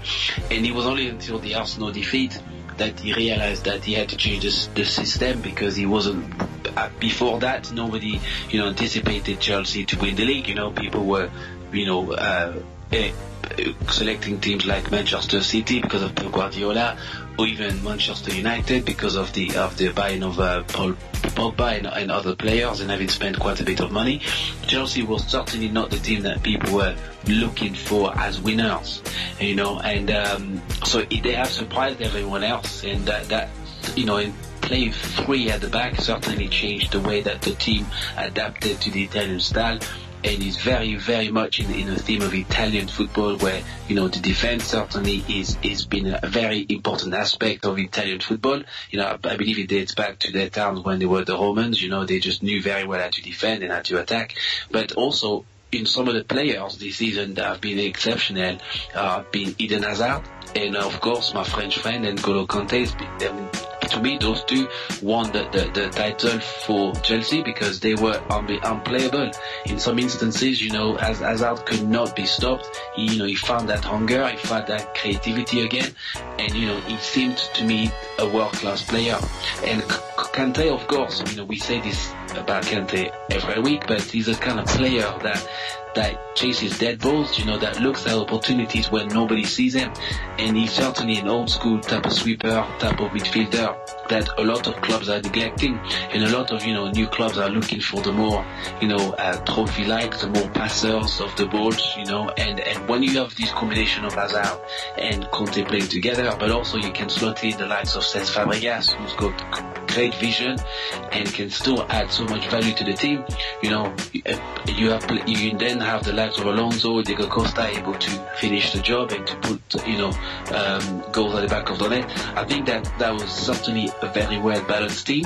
And it was only until the Arsenal defeat that he realized that he had to change the system, because he wasn't, before that, nobody, anticipated Chelsea to win the league. People were, selecting teams like Manchester City because of Pep Guardiola, or even Manchester United because of the buying of Paul Pogba and other players, and having spent quite a bit of money. Chelsea was certainly not the team that people were looking for as winners, and so they have surprised everyone else, and that in playing three at the back certainly changed the way that the team adapted to the Italian style. And it's very, very much in a theme of Italian football, where, the defense certainly is been a very important aspect of Italian football. I believe it dates back to their times when they were the Romans. They just knew very well how to defend and how to attack. But also, in some of the players this season that have been exceptional, been Eden Hazard, and of course my French friend N'Golo Kante has been to me, those two won the title for Chelsea because they were unplayable. In some instances, as Hazard could not be stopped. He found that hunger, he found that creativity again, and he seemed to me a world-class player. And Kante, of course, we say this about Kante every week, but he's a kind of player that chases dead balls, that looks at opportunities when nobody sees him. And he's certainly an old school type of sweeper, type of midfielder that a lot of clubs are neglecting, and a lot of, new clubs are looking for the more, trophy-like, the more passers of the balls, and when you have this combination of Hazard and Conte playing together, but also you can slot in the likes of Cesc Fabregas, who's got great vision and can still add so much value to the team. You then have the likes of Alonso, Diego Costa able to finish the job and to put, goals at the back of the net. I think that was certainly a very well balanced team.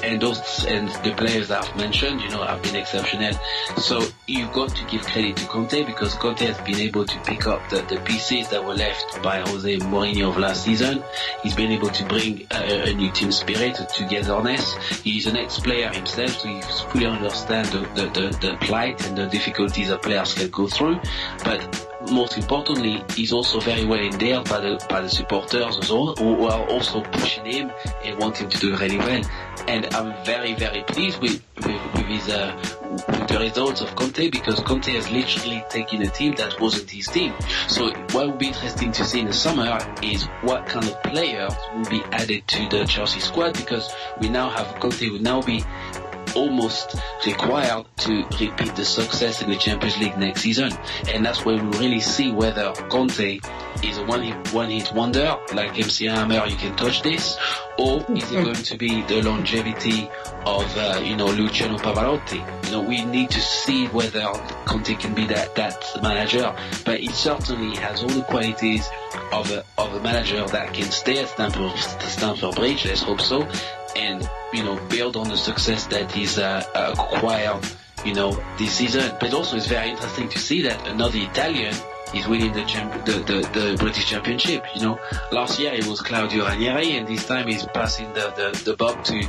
And the players that I've mentioned, have been exceptional. So you've got to give credit to Conte because Conte has been able to pick up the pieces that were left by Jose Mourinho of last season. He's been able to bring a new team spirit, togetherness. He's an ex-player himself, so he fully understands the plight and the difficulties that players can go through. But most importantly, he's also very well endeared by the supporters as well, who are also pushing him and want him to do really well. And I'm very, very pleased with the results of Conte because Conte has literally taken a team that wasn't his team. So what will be interesting to see in the summer is what kind of players will be added to the Chelsea squad, because we now have Conte will now be almost required to repeat the success in the Champions League next season, and that's where we really see whether Conte is a one-hit wonder like MC Hammer, you can touch this, or is it going to be the longevity of Luciano Pavarotti? We need to see whether Conte can be that manager, but he certainly has all the qualities of a manager that can stay at Stamford Bridge, let's hope so, and build on the success that he's acquired, this season. But also it's very interesting to see that another Italian is winning the British Championship. Last year it was Claudio Ranieri, and this time he's passing the buck to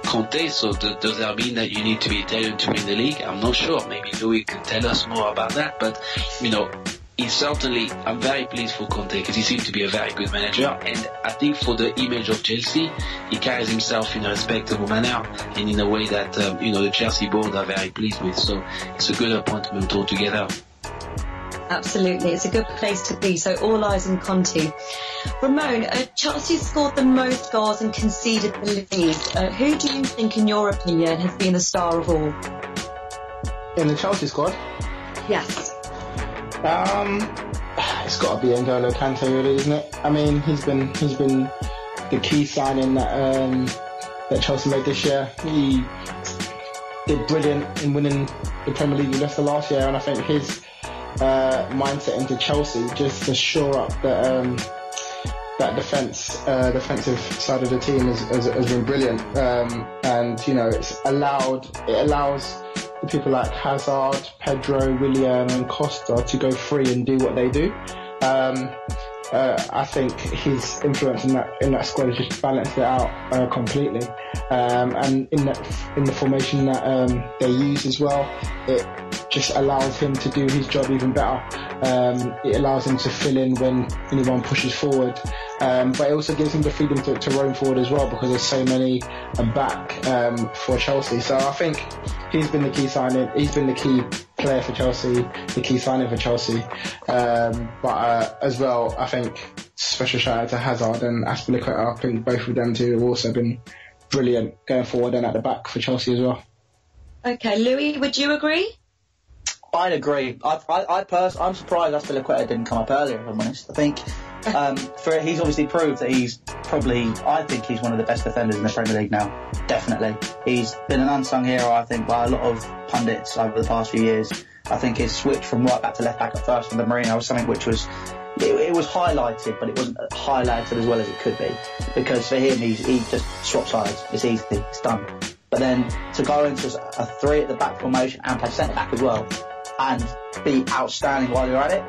Conte. So does that mean that you need to be Italian to win the league? I'm not sure. Maybe Louis could tell us more about that. But I'm very pleased for Conte because he seems to be a very good manager, and I think for the image of Chelsea, he carries himself in a respectable manner and in a way that the Chelsea board are very pleased with. So it's a good appointment altogether. Absolutely, it's a good place to be. So all eyes on Conte. Ramon, Chelsea scored the most goals and conceded the least. Who do you think, in your opinion, has been the star of all? In the Chelsea squad? Yes. It's got to be N'Golo Kante, really, isn't it? I mean, he's been the key signing that Chelsea made this year. He did brilliant in winning the Premier League with Leicester last year, and I think his mindset into Chelsea just to shore up that defensive side of the team has been brilliant, and it allows the people like Hazard, Pedro, Willian and Costa to go free and do what they do. I think his influence in that squad has just balanced it out completely. And in the formation that they use as well, it just allows him to do his job even better. It allows him to fill in when anyone pushes forward. But it also gives him the freedom to roam forward as well, because there's so many back for Chelsea. So I think he's been the key signing. He's been the key player for Chelsea, the key signing for Chelsea. But as well, I think special shout out to Hazard and Azpilicueta. I think both of them two have also been brilliant going forward and at the back for Chelsea as well. Okay, Louis, would you agree? I'd agree. I'm surprised Azpilicueta didn't come up earlier, if I'm honest. I think he's obviously proved that I think he's one of the best defenders in the Premier League now. Definitely. He's been an unsung hero, I think, by a lot of pundits over the past few years. I think his switch from right back to left back at first under Mourinho was something which was highlighted, but it wasn't highlighted as well as it could be. Because for him, he just swaps sides. It's easy. It's done. But then to go into a three at the back formation and play centre back as well, and be outstanding while you're at it,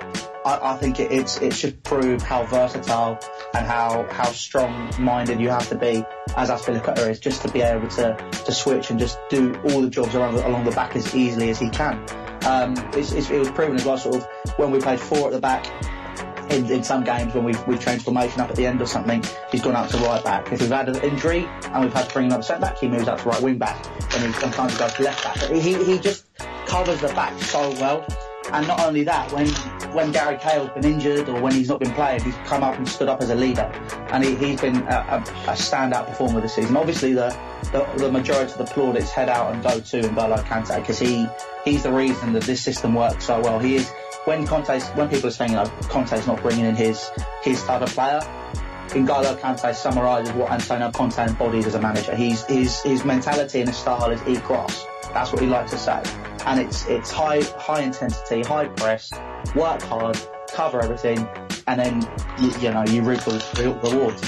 I think it should prove how versatile and how strong-minded you have to be as Azpilicueta is, just to be able to switch and just do all the jobs along the back as easily as he can. It was proven as well, sort of, when we played 4 at the back, in some games when we've changed formation up at the end or something, he's gone up to right back. If we've had an injury and we've had to bring him up centre back, he moves up to right wing back, and he sometimes goes to left back. But he just covers the back so well. And not only that, when Gary Cahill's been injured or when he's not been playing, he's come up and stood up as a leader, and he's been a standout performer this season. Obviously, the majority of the plaudits head out and go to N'Golo Kante, because he's the reason that this system works so well. He is. When people are saying, Conte's not bringing in his type of player, N'Golo Kante summarises what Antonio Conte embodies as a manager. His mentality and his style is E-cross. That's what he likes to say. And it's high intensity, high press, work hard, cover everything, and then you reap the rewards.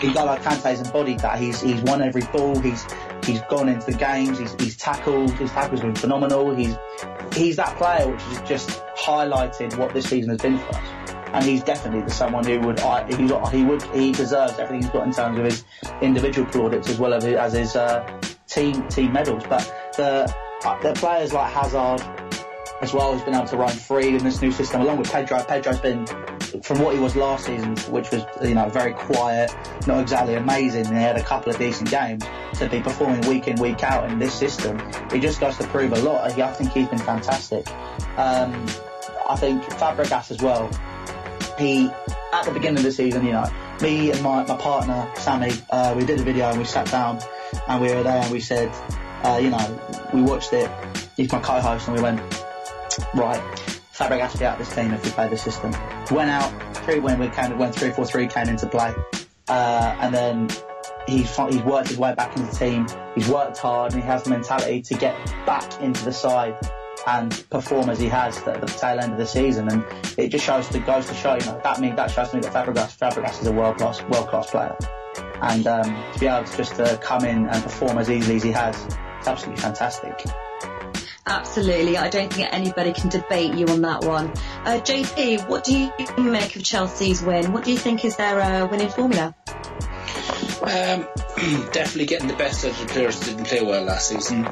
N'Golo Kante's embodied that. He's won every ball. He's gone into the games. He's tackled. His tackles have been phenomenal. He's that player which has just highlighted what this season has been for us. And he's definitely someone who he deserves everything he's got in terms of his individual plaudits as well as his team medals. But the players like Hazard as well has been able to run free in this new system, along with Pedro. Pedro's been, from what he was last season, which was very quiet, not exactly amazing, and he had a couple of decent games, to be performing week in, week out in this system, it just goes to prove a lot. I think he's been fantastic. I think Fabregas as well. At the beginning of the season, me and my partner Sammy, we did a video and we sat down and we were there and we said, we watched it. He's my co-host, and we went, right, Fabregas be out this team if we play this system. Went out when 3-4-3 came into play, and then he's worked his way back into the team. He's worked hard and he has the mentality to get back into the side and perform as he has at the tail end of the season. And it just goes to show, that shows me that Fabregas is a world class player. And to be able to come in and perform as easily as he has, it's absolutely fantastic. Absolutely. I don't think anybody can debate you on that one. JP, what do you make of Chelsea's win? What do you think is their winning formula? Definitely getting the best out of the players that didn't play well last season.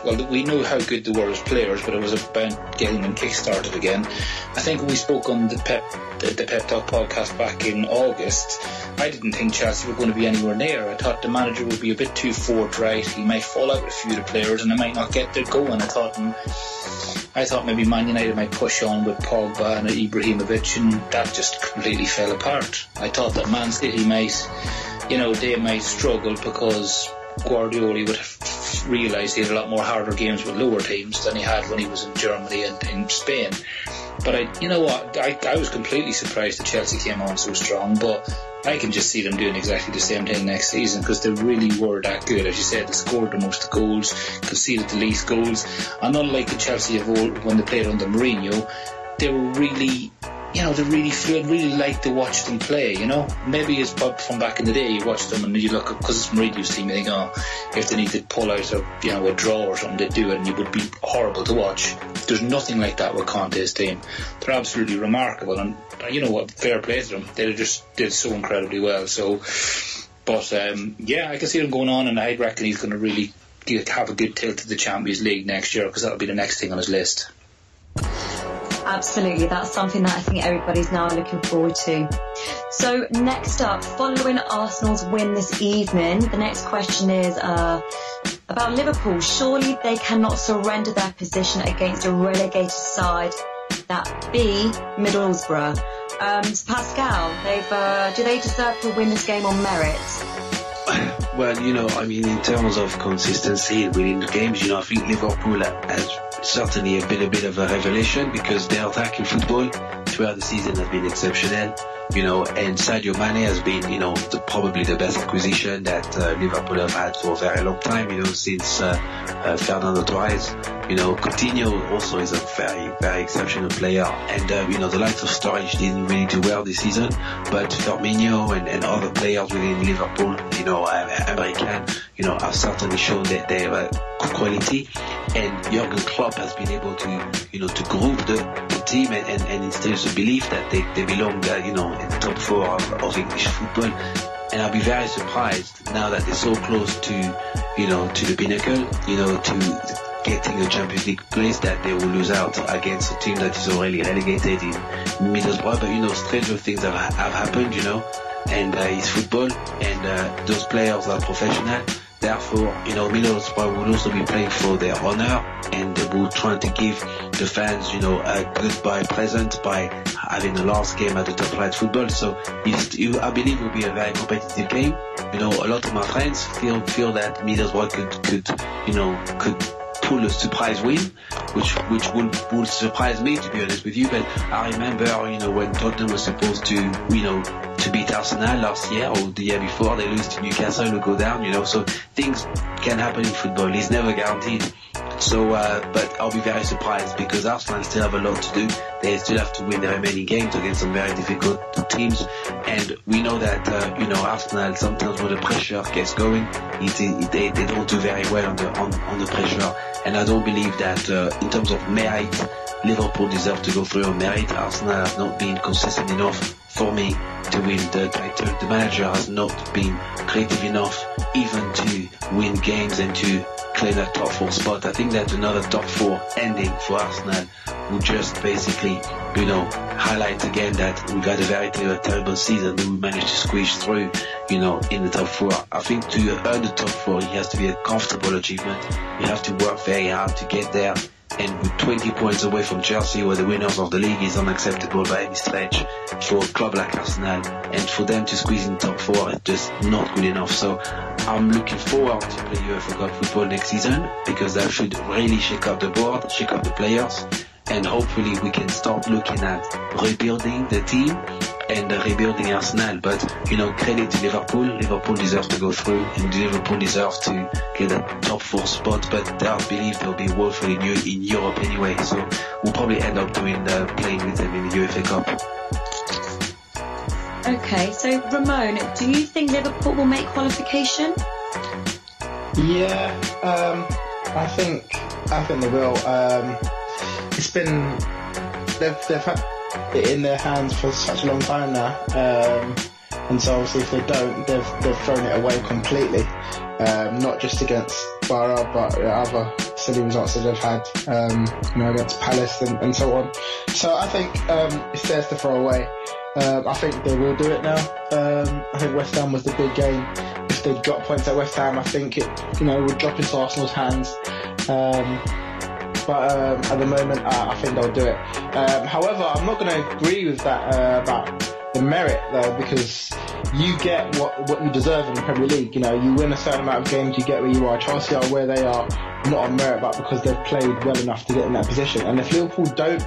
Well, we knew how good they were as players, but it was about getting them kick-started again. I think we spoke on the Pep Talk podcast back in August. I didn't think Chelsea were going to be anywhere near. I thought the manager would be a bit too forthright. He might fall out with a few of the players and they might not get their going. I thought maybe Man United might push on with Pogba and Ibrahimovic, and that just completely fell apart. I thought that Man City they might struggle because Guardiola would have realised he had a lot more harder games with lower teams than he had when he was in Germany and in Spain. But I was completely surprised that Chelsea came on so strong, but I can just see them doing exactly the same thing next season, because they really were that good. As you said, they scored the most goals, conceded the least goals, and unlike the Chelsea of old when they played under Mourinho, they were really really liked to watch them play. Maybe it's from back in the day, you watch them and you look, because it's Mourinho's team, you think, if they need to pull out a draw or something, they do it, and it would be horrible to watch. There's nothing like that with Conte's team. They're absolutely remarkable, and fair play to them. They just did so incredibly well. I can see them going on, and I reckon he's going to really have a good tilt to the Champions League next year, because that'll be the next thing on his list. Absolutely, that's something that I think everybody's now looking forward to. So next up, following Arsenal's win this evening, the next question is about Liverpool. Surely they cannot surrender their position against a relegated side, that be Middlesbrough. Pascal, do they deserve to win this game on merit? Well, in terms of consistency within the games, I think Liverpool has certainly been a bit of a revelation, because their attacking football throughout the season has been exceptional. And Sadio Mane has been, probably the best acquisition that Liverpool have had for a very long time, since Fernando Torres. Coutinho also is a very, very exceptional player. And, the likes of Sturridge didn't really do well this season, but Firmino and other players within Liverpool, American, have certainly shown that they have quality. And Jurgen Klopp has been able to group the team and instead of the belief that they belong, in the top 4 of English football. And I'll be very surprised now that they're so close to the pinnacle, to getting a Champions League place, that they will lose out against a team that is already relegated in Middlesbrough. But stranger things have happened, and it's football, and those players are professional. Therefore, Middlesbrough will also be playing for their honor, and they will try to give the fans, a goodbye present by having the last game at the top flight football. So I believe it will be a very competitive game. A lot of my friends feel that Middlesbrough could pull a surprise win, which would surprise me, to be honest with you. But I remember, when Tottenham was supposed to beat Arsenal last year or the year before, they lose to Newcastle or go down, so things can happen in football. It's never guaranteed. So, but I'll be very surprised because Arsenal still have a lot to do. They still have to win the remaining games against some very difficult teams. And we know that, Arsenal sometimes when the pressure gets going, they don't do very well on the pressure. And I don't believe that, in terms of merit, Liverpool deserve to go through on merit. Arsenal have not been consistent enough for me to win the title. The manager has not been creative enough even to win games and to claim that top 4 spot. I think that another top 4 ending for Arsenal would just basically, highlight again that we've had a very terrible season, but we managed to squeeze through, in the top 4. I think to earn the top 4, it has to be a comfortable achievement. You have to work very hard to get there. And with 20 points away from Chelsea, where the winners of the league, is unacceptable by any stretch for a club like Arsenal. And for them to squeeze in top 4 is just not good enough. So I'm looking forward to play UEFA Cup football next season, because that should really shake up the board, shake up the players, and hopefully we can start looking at rebuilding the team and rebuilding Arsenal. But, credit to Liverpool. Liverpool deserves to go through, and Liverpool deserves to get a top 4 spot, but I believe they'll be woefully new in Europe anyway, so we'll probably end up playing with them in the UEFA Cup. Okay, so Ramon, do you think Liverpool will make qualification? Yeah, I think they will. It's been they've had it in their hands for such a long time now, and so obviously if they don't, they've thrown it away completely. Not just against Borough, but other silly results that they've had, against Palace and so on. So I think it's theirs to throw away. I think they will do it now. I think West Ham was the big game. If they drop points at West Ham, I think it, would drop into Arsenal's hands. But at the moment, I think they'll do it. However, I'm not going to agree with that about the merit, though, because you get what you deserve in the Premier League. You win a certain amount of games, you get where you are. Chelsea are where they are, not on merit, but because they've played well enough to get in that position. And if Liverpool don't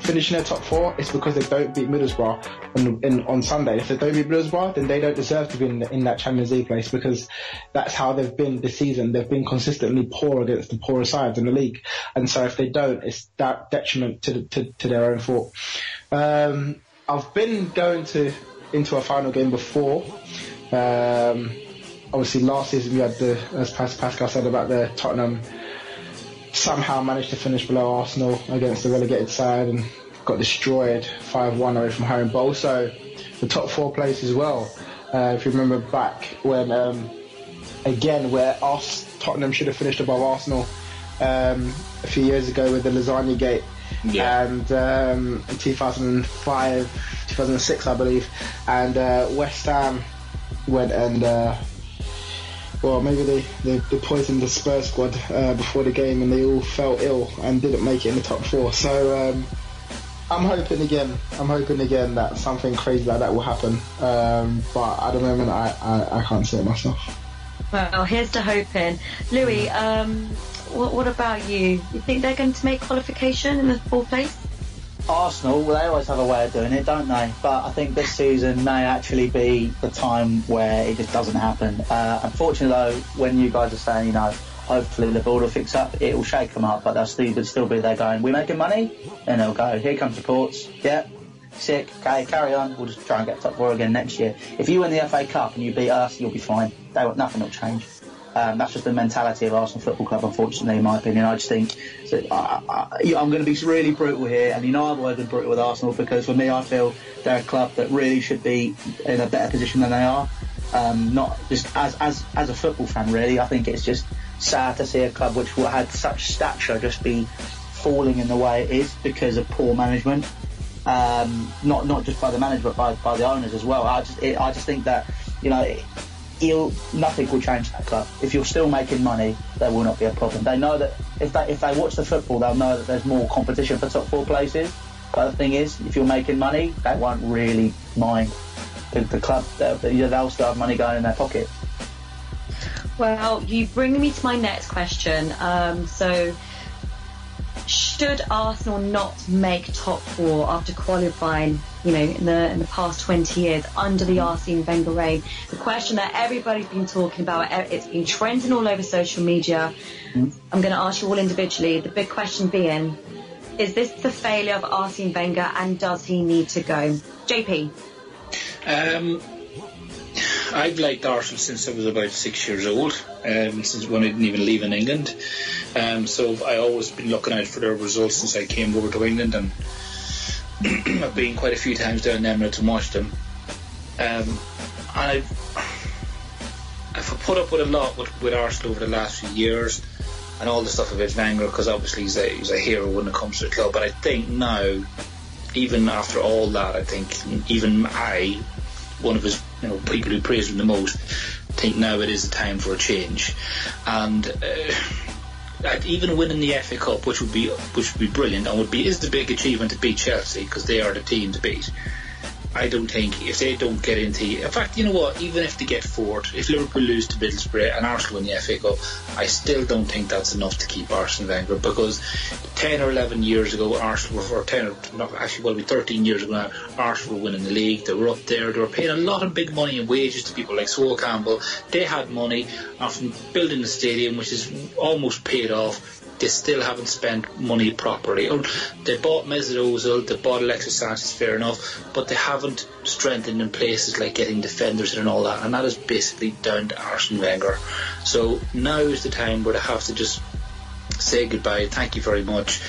finish in their top 4, it's because they don't beat Middlesbrough on Sunday. If they don't beat Middlesbrough, then they don't deserve to be in that Champions League place, because that's how they've been this season. They've been consistently poor against the poorer sides in the league, and so if they don't, it's that detriment to their own fault. I've been going into a final game before. Obviously last season we had as Pascal said about the Tottenham somehow managed to finish below Arsenal against the relegated side and got destroyed 5-1 away from home, but also the top 4 place as well. If you remember back when again where Tottenham should have finished above Arsenal a few years ago with the lasagna gate. Yeah. And in 2005, 2006 I believe, and West Ham went and maybe they poisoned the Spurs squad before the game, and they all fell ill and didn't make it in the top 4. So I'm hoping again that something crazy like that will happen, but at the moment I can't see it myself. Well, here's to hoping. Louis, what about you? You think they're going to make qualification in the 4th place? Arsenal, well, they always have a way of doing it, don't they? But I think this season may actually be the time where it just doesn't happen. Unfortunately, though, when you guys are saying, hopefully the board will fix up, it will shake them up, but they'll still be there going, we making money? And they'll go, here comes reports, yeah, sick, okay, carry on, we'll just try and get top 4 again next year. If you win the FA Cup and you beat us, you'll be fine. Nothing will change. That's just the mentality of Arsenal Football Club, unfortunately, in my opinion. I just think that I'm going to be really brutal here, and I've always been brutal with Arsenal, because for me, I feel they're a club that really should be in a better position than they are. Not just as a football fan, really. I think it's just sad to see a club which had such stature just be falling in the way it is because of poor management. Not just by the management, but by the owners as well. I just think that nothing will change that club. If you're still making money, there will not be a problem. They know that if they watch the football, they'll know that there's more competition for top 4 places. But the thing is, if you're making money, they won't really mind. The club, they'll still have money going in their pocket. Well, you bring me to my next question. So, should Arsenal not make top 4 after qualifying, in the past 20 years under the Arsene Wenger reign? The question that everybody's been talking about, it's been trending all over social media. I'm going to ask you all individually. The big question being, is this the failure of Arsene Wenger, and does he need to go? JP? I've liked Arsenal since I was about 6 years old, since when I didn't even leave in England. So I've always been looking out for their results since I came over to England, and I've been quite a few times down in Emirates and watched them. And I've put up with a lot with Arsenal over the last few years, and all the stuff about Wenger, because obviously he's a hero when it comes to the club. But I think now, even after all that, I think even one of his people who praise him the most, think now it is a time for a change. And even winning the FA Cup, which would be brilliant, and is the big achievement to beat Chelsea, because they are the team to beat. I don't think if they don't get into, in fact, you know what, even if they get fourth, if Liverpool lose to Middlesbrough and Arsenal win the FA Cup, I still don't think that's enough to keep Arsene Wenger, because 10 or 11 years ago Arsenal were, 13 years ago now, Arsenal were winning the league. They were up there, they were paying a lot of big money in wages to people like Sol Campbell. They had money from building the stadium, which is almost paid off. They still haven't spent money properly. They bought Mesut Ozil, they bought Alexis Sanchez, fair enough, but they haven't strengthened in places like getting defenders and all that, and that is basically down to Arsene Wenger. So now is the time where they have to just say goodbye, thank you very much,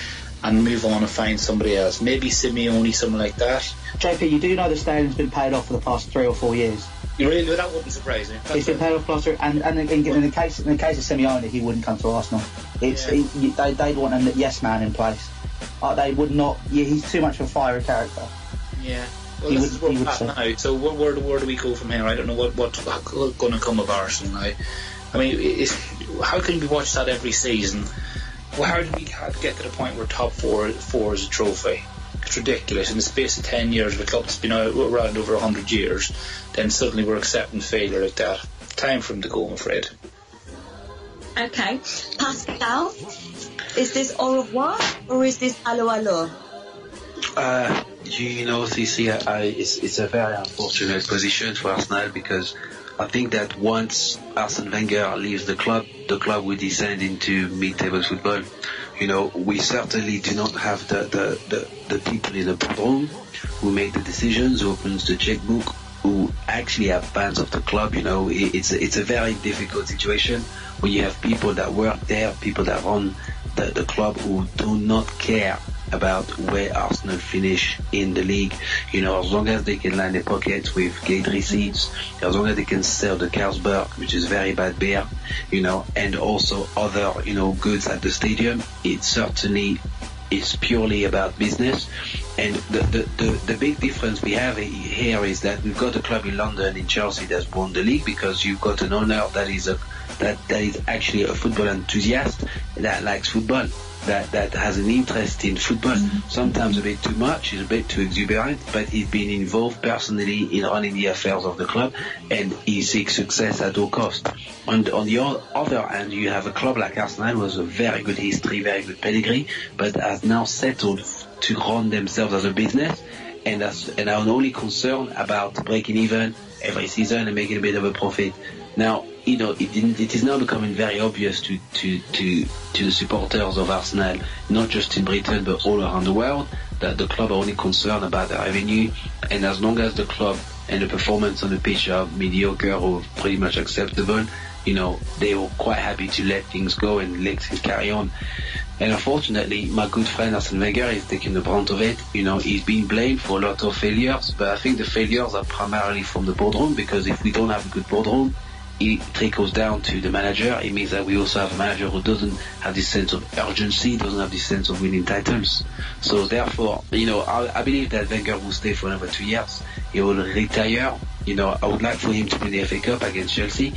and move on and find somebody else. Maybe Simeone, someone like that. JP, you do know the stadium's been paid off for the past 3 or 4 years. Really? That wouldn't surprise me. It's been paid off last year, and in the case of Simeone, he wouldn't come to Arsenal. They'd want a yes man in place. They would not. He's too much of a fiery character. Yeah. Well, this is where we're at now. So where do we go from here? I don't know what's going to come of Arsenal now. I mean, how can we watch that every season? Well, how did we get to the point where top four is a trophy? It's ridiculous. In the space of 10 years of a club that's been around over 100 years, then suddenly we're accepting failure like that. Time for him to go, I'm afraid. Okay. Pascal, is this au revoir or is this allo allo? Cece, it's a very unfortunate position for Arsenal, because I think that once Arsene Wenger leaves the club will descend into mid-table football. We certainly do not have the people in the boardroom who make the decisions, who opens the checkbook, who actually have fans of the club. It's a very difficult situation when you have people that work there, people that run the club, who do not care about where Arsenal finish in the league. As long as they can line their pockets with gate receipts, as long as they can sell the Carlsberg, which is very bad beer, and also other, goods at the stadium, it certainly is purely about business. And the big difference we have here is that we've got a club in London, in Chelsea, that's won the league, because you've got an owner that is actually a football enthusiast, that likes football, that has an interest in football, sometimes a bit too much, is a bit too exuberant, but he's been involved personally in running the affairs of the club, and he seeks success at all costs. And on the other hand, you have a club like Arsenal, who has a very good history, very good pedigree, but has now settled to run themselves as a business, and are only concerned about breaking even every season and making a bit of a profit. Now, it is now becoming very obvious to the supporters of Arsenal, not just in Britain but all around the world, that the club are only concerned about the revenue, and as long as the club and the performance on the pitch are mediocre or pretty much acceptable, they were quite happy to let things go and let things carry on. And unfortunately, my good friend Arsene Wenger is taking the brunt of it. He's been blamed for a lot of failures, but I think the failures are primarily from the boardroom, because if we don't have a good boardroom, it trickles down to the manager. It means that we also have a manager who doesn't have this sense of urgency, doesn't have this sense of winning titles. So therefore, I believe that Wenger will stay for another 2 years. He will retire. I would like for him to win the FA Cup against Chelsea.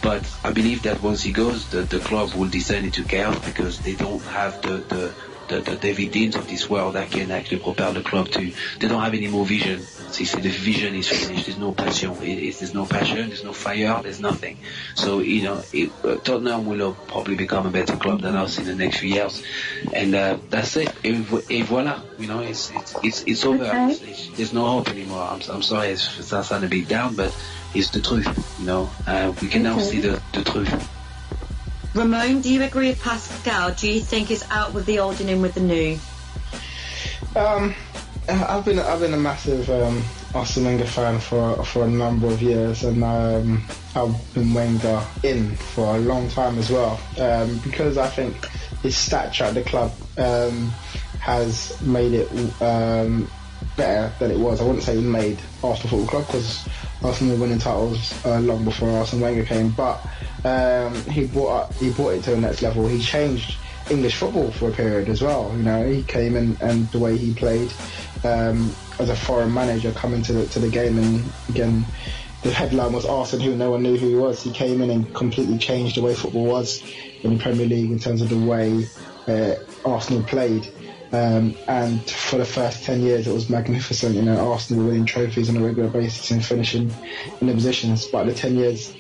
But I believe that once he goes, the club will descend into chaos, because they don't have the David Deans of this world that can actually propel the club to. They don't have any more vision. So the vision is finished. There's no passion. There's no passion. There's no fire. There's nothing. So Tottenham will probably become a better club than us in the next few years, and that's it. Et voilà. It's over. Okay. There's no hope anymore. I'm sorry if that sounds a bit down, but it's the truth. We can now see the truth. Ramon, do you agree with Pascal? Do you think it's out with the old and in with the new? I've been a massive Arsene Wenger fan for a number of years, and I've been Wenger in for a long time as well, because I think his stature at the club has made it better than it was. I wouldn't say he made Arsenal Football Club, because Arsenal were winning titles long before Arsene Wenger came, but he brought it to the next level. He changed English football for a period as well. He came in, and the way he played as a foreign manager coming to the game, and again the headline was Arsene who, no one knew who he was. He came in and completely changed the way football was in the Premier League in terms of the way Arsenal played. And for the first 10 years it was magnificent. Arsenal were winning trophies on a regular basis and finishing in the positions, but the 10 years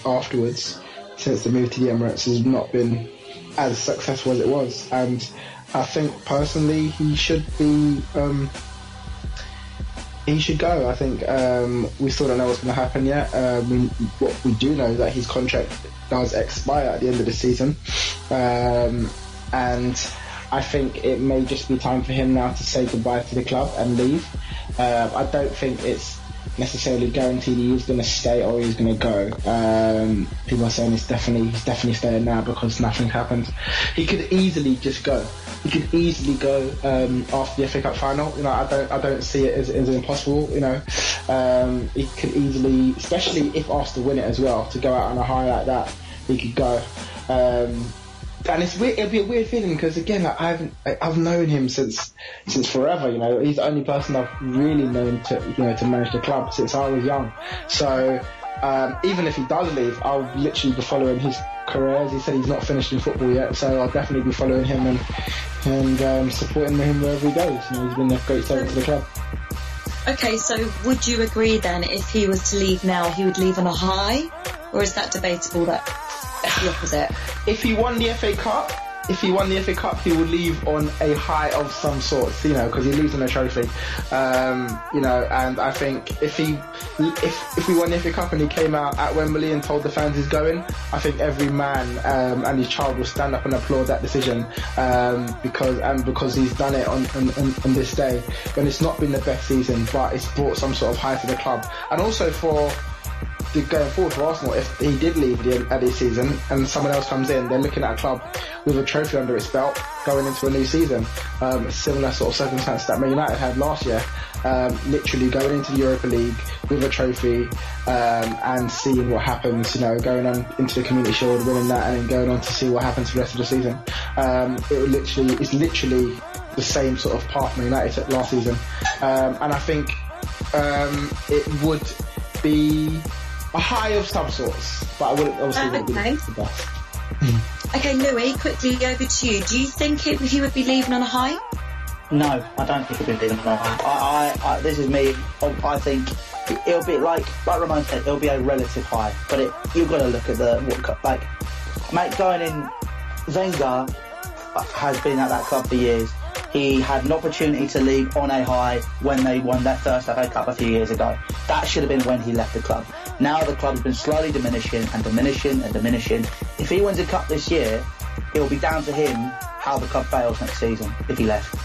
afterwards, since the move to the Emirates, has not been as successful as it was. And I think personally he should be he should go. I think we still don't know what's going to happen yet. What we do know is that his contract does expire at the end of the season, and I think it may just be time for him now to say goodbye to the club and leave. I don't think it's necessarily guaranteed he's going to stay or he's going to go. People are saying he's definitely staying now because nothing happened. He could easily just go. He could easily go after the FA Cup final. I don't see it as impossible. He could easily, especially if Arsenal win it as well, to go out on a high like that. He could go. And it's weird. It'll be a weird feeling because again, I've known him since forever. He's the only person I've really known to manage the club since I was young. So even if he does leave, I'll literally be following his career. As he said, he's not finished in football yet, so I'll definitely be following him and supporting him wherever he goes. He's been a great servant to the club. Okay, so would you agree then if he was to leave now, he would leave on a high, or is that debatable? That's the opposite. If he won the FA Cup, he would leave on a high of some sort, because he leaves on a trophy, and I think if we won the FA Cup and he came out at Wembley and told the fans he's going, I think every man and his child will stand up and applaud that decision, because he's done it on this day when it's not been the best season, but it's brought some sort of high to the club, and also for going forward for Arsenal. If he did leave at the end of this season and someone else comes in, they're looking at a club with a trophy under its belt going into a new season. Similar sort of circumstance that Man United had last year, literally going into the Europa League with a trophy and seeing what happens, going on into the Community Shield, winning that, and then going on to see what happens for the rest of the season. It's literally the same sort of path Man United took last season, and I think it would be a high of some sorts, but I wouldn't be the best. Okay, Louis, quickly over to you. Do you think he would be leaving on a high? No, I don't think he'll be leaving on a high. I this is me. I think it'll be like Ramon said, it'll be a relative high, but you've got to look at going in. Wenger has been at that club for years. He had an opportunity to leave on a high when they won that first FA Cup a few years ago. That should have been when he left the club. Now the club has been slowly diminishing. If he wins a cup this year, it will be down to him how the club fails next season if he left.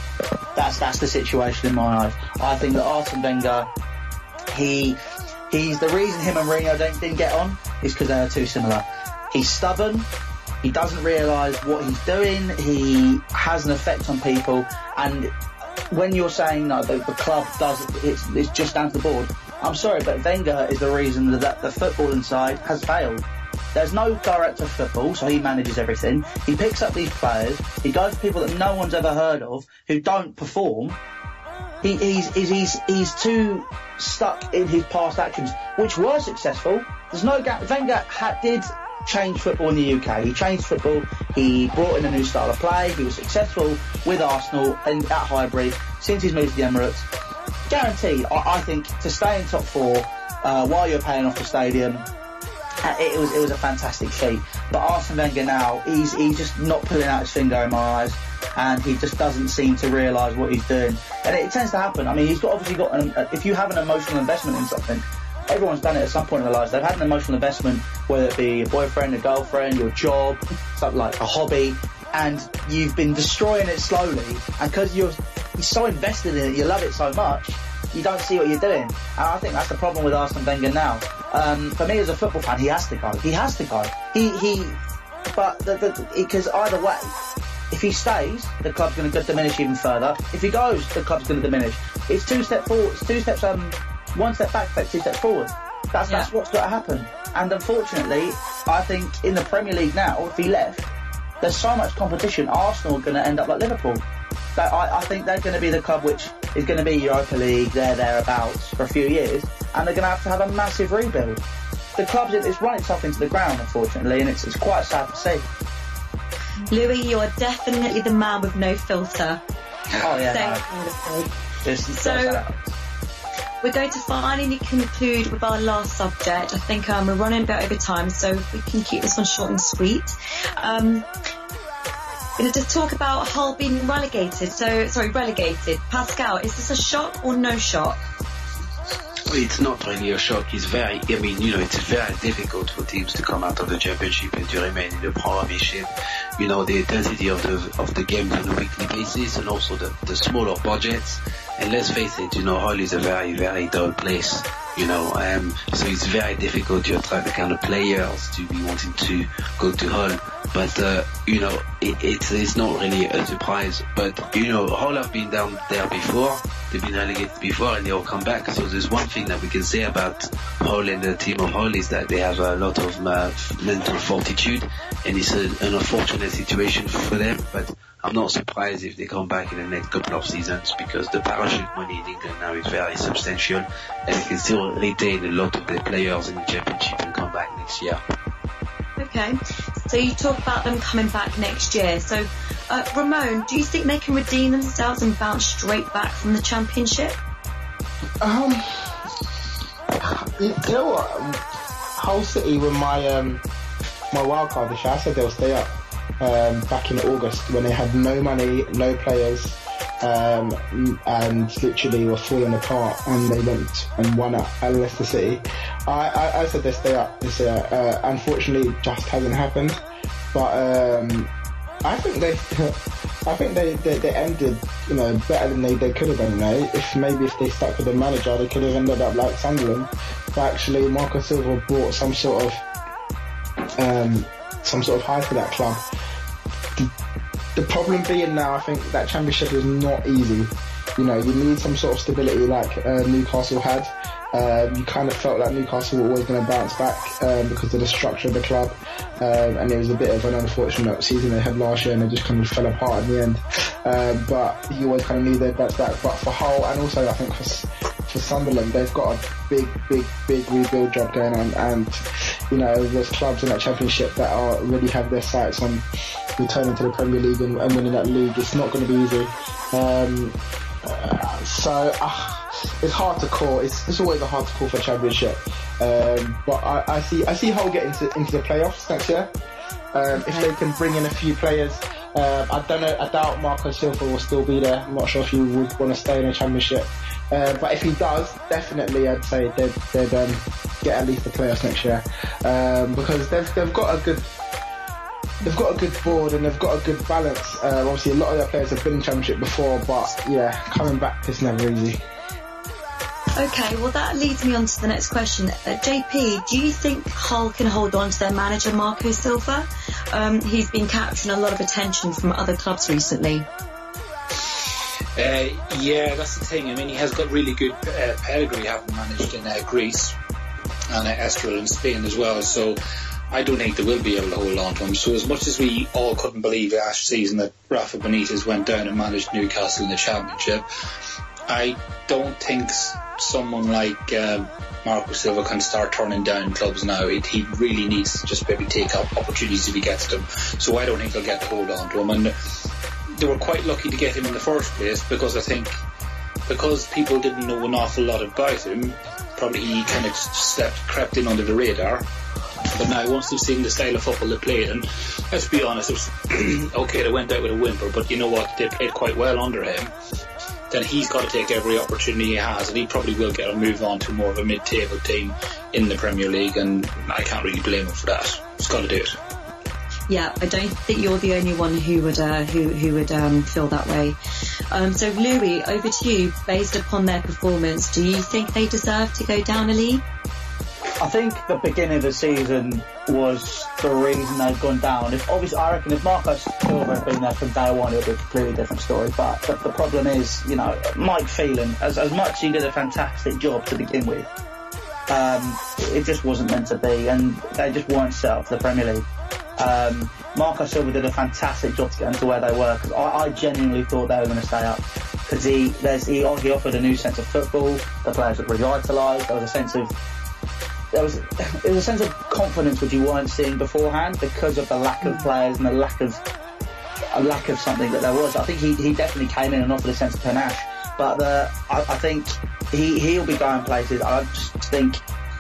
That's the situation in my eyes. I think that Arsene Wenger, he's the reason him and Mourinho didn't get on, is because they are too similar. He's stubborn. He doesn't realise what he's doing. He has an effect on people. And when you're saying no, the club does, it's just down to the board. I'm sorry, but Wenger is the reason that the footballing side has failed. There's no director of football, so he manages everything. He picks up these players. He goes to people that no one's ever heard of who don't perform. He's too stuck in his past actions, which were successful. There's no gap. Wenger did change football in the UK. He changed football. He brought in a new style of play. He was successful with Arsenal and at Highbury since he's moved to the Emirates. Guaranteed, I think, to stay in top four while you're paying off the stadium, it was a fantastic feat. But Arsene Wenger now, he's just not pulling out his finger in my eyes, and he just doesn't seem to realise what he's doing. And it tends to happen. I mean, he's obviously got if you have an emotional investment in something, everyone's done it at some point in their lives. They've had an emotional investment, whether it be a boyfriend, a girlfriend, your job, something like a hobby, and you've been destroying it slowly. And because you're so invested in it, you love it so much, you don't see what you're doing. And I think that's the problem with Arsene Wenger now. For me as a football fan, he has to go. He has to go. Because either way, if he stays, the club's going to diminish even further. If he goes, the club's going to diminish. It's two steps forward. It's two steps. One step back, 2 steps forward. That's what's got to happen. And unfortunately, I think in the Premier League now, if he left, there's so much competition. Arsenal are going to end up like Liverpool. I think they're going to be the club which is going to be Europa League, thereabouts for a few years, and they're going to have a massive rebuild. The club is run itself into the ground, unfortunately, and it's quite sad to see. Louis, you are definitely the man with no filter. Oh yeah. So we're going to finally conclude with our last subject. I think we're running a bit over time, so we can keep this one short and sweet. Going to talk about Hull being relegated. Relegated. Pascal, is this a shock or no shock? It's not really a shock. It's very difficult for teams to come out of the championship and to remain in the Premiership. The intensity of the games on a weekly basis, and also the smaller budgets. And let's face it, Hull is a very, very dull place. So it's very difficult to attract the kind of players to be wanting to go to Hull. But it's not really a surprise. But Hull have been down there before. They've been relegated before, and they all come back. So there's one thing that we can say about Hull and the team of Hull is that they have a lot of mental fortitude, and it's an unfortunate situation for them. But I'm not surprised if they come back in the next couple of seasons, because the parachute money in England now is very substantial, and they can still retain a lot of their players in the championship and come back next year. Okay, so you talk about them coming back next year. So, Ramon, do you think they can redeem themselves and bounce straight back from the championship? You know what? Hull City, with my wildcard this year, I said they'll stay up. Back in August, when they had no money, no players, and literally were falling apart, and they went and won at Leicester City. I said they stay up this year. Unfortunately, it just hasn't happened. But I think they ended, better than they could have done. If they stuck with the manager, they could have ended up like Sunderland. But actually, Marco Silva brought some sort of high to that club. The problem being now, I think that championship is not easy. You need some sort of stability like Newcastle had. You kind of felt like Newcastle were always going to bounce back because of the structure of the club, and it was a bit of an unfortunate season they had last year, and they just kind of fell apart in the end. But you always kind of knew they'd bounce back. But for Hull, and also I think for Sunderland, they've got a big rebuild job going on, and there's clubs in that championship that already have their sights on returning to the Premier League and winning that league. It's not going to be easy. It's hard to call. It's always a hard to call for a championship. But I see Hull get into the playoffs next year. If they can bring in a few players. I don't know. I doubt Marco Silva will still be there. I'm not sure if he would want to stay in a championship. But if he does, definitely I'd say they'd get at least the playoffs next year, because they've got a good board and they've got a good balance. Obviously, a lot of their players have been in championship before, but yeah, coming back is never easy. Okay, well that leads me on to the next question. JP, do you think Hull can hold on to their manager Marco Silva? He's been capturing a lot of attention from other clubs recently. Yeah, that's the thing. I mean, he has got really good pedigree, having managed in Greece and Estoril in Spain as well. So I don't think they will be able to hold on to him. So as much as we all couldn't believe last season that Rafa Benitez went down and managed Newcastle in the Championship, I don't think someone like Marco Silva can start turning down clubs now. He really needs to just maybe take up opportunities if he gets them. So I don't think they'll get to hold on to him. And they were quite lucky to get him in the first place, because I think because people didn't know an awful lot about him, probably he kind of crept in under the radar. But now, once they've seen the style of football they played, and let's be honest, it was okay, they went out with a whimper, but you know what, they played quite well under him. Then he's got to take every opportunity he has, and he probably will get a move on to more of a mid-table team in the Premier League, and I can't really blame him for that. He's got to do it. Yeah, I don't think you're the only one who would feel that way. So Louis, over to you. Based upon their performance, do you think they deserve to go down a league? I think the beginning of the season was the reason they've gone down. I reckon if Marco Silva had been there from day one, it would be a completely different story. But the problem is, you know, Mike Phelan, as much as he did a fantastic job to begin with, it just wasn't meant to be, and they just weren't set up for the Premier League. Marco Silva did a fantastic job to get them to where they were, because I genuinely thought they were going to stay up, because he offered a new sense of football. The players looked revitalised. There was a sense of confidence which you weren't seeing beforehand because of the lack of players and a lack of something that there was. I think he definitely came in and offered a sense of panache, but I think he'll be going places. I just think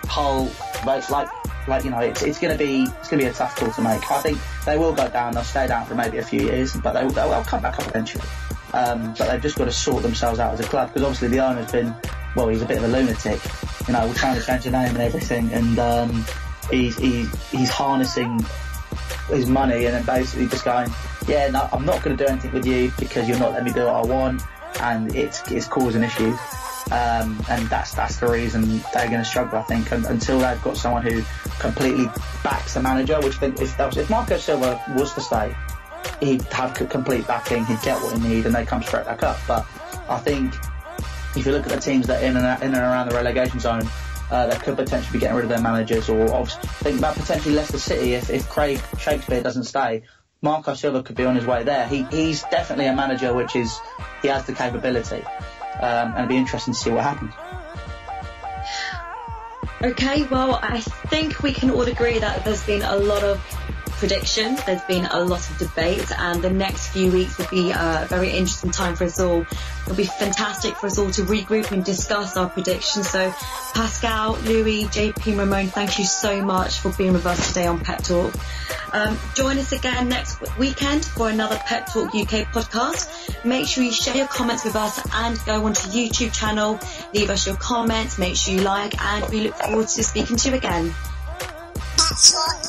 Hull, like you know, it's going to be a tough call to make. I think they will go down. They'll stay down for maybe a few years, but they'll come back up eventually. But they've just got to sort themselves out as a club, because obviously the owner's been, well, he's a bit of a lunatic. You know, we're trying to change the name and everything, and he's harnessing his money and then basically just going, yeah, no, I'm not going to do anything with you because you're not letting me do what I want, and it's causing issues. And that's the reason they're going to struggle, I think, until they've got someone who completely backs the manager. Which I think if Marco Silva was to stay, he'd have complete backing, he'd get what he needs, and they'd come straight back up. But I think if you look at the teams that are in and around the relegation zone, that could potentially be getting rid of their managers, or obviously think about potentially Leicester City if Craig Shakespeare doesn't stay. Marco Silva could be on his way there. He's definitely a manager he has the capability, and it'd be interesting to see what happens. Okay, well, I think we can all agree that there's been a lot of predictions, there's been a lot of debate, and the next few weeks will be a very interesting time for us all. It'll be fantastic for us all to regroup and discuss our predictions. So Pascal, Louis, JP, Ramon, thank you so much for being with us today on Pep Talk. Join us again next weekend for another Pep Talk UK podcast. Make sure you share your comments with us and go onto the YouTube channel, leave us your comments, make sure you like, and we look forward to speaking to you again. That's what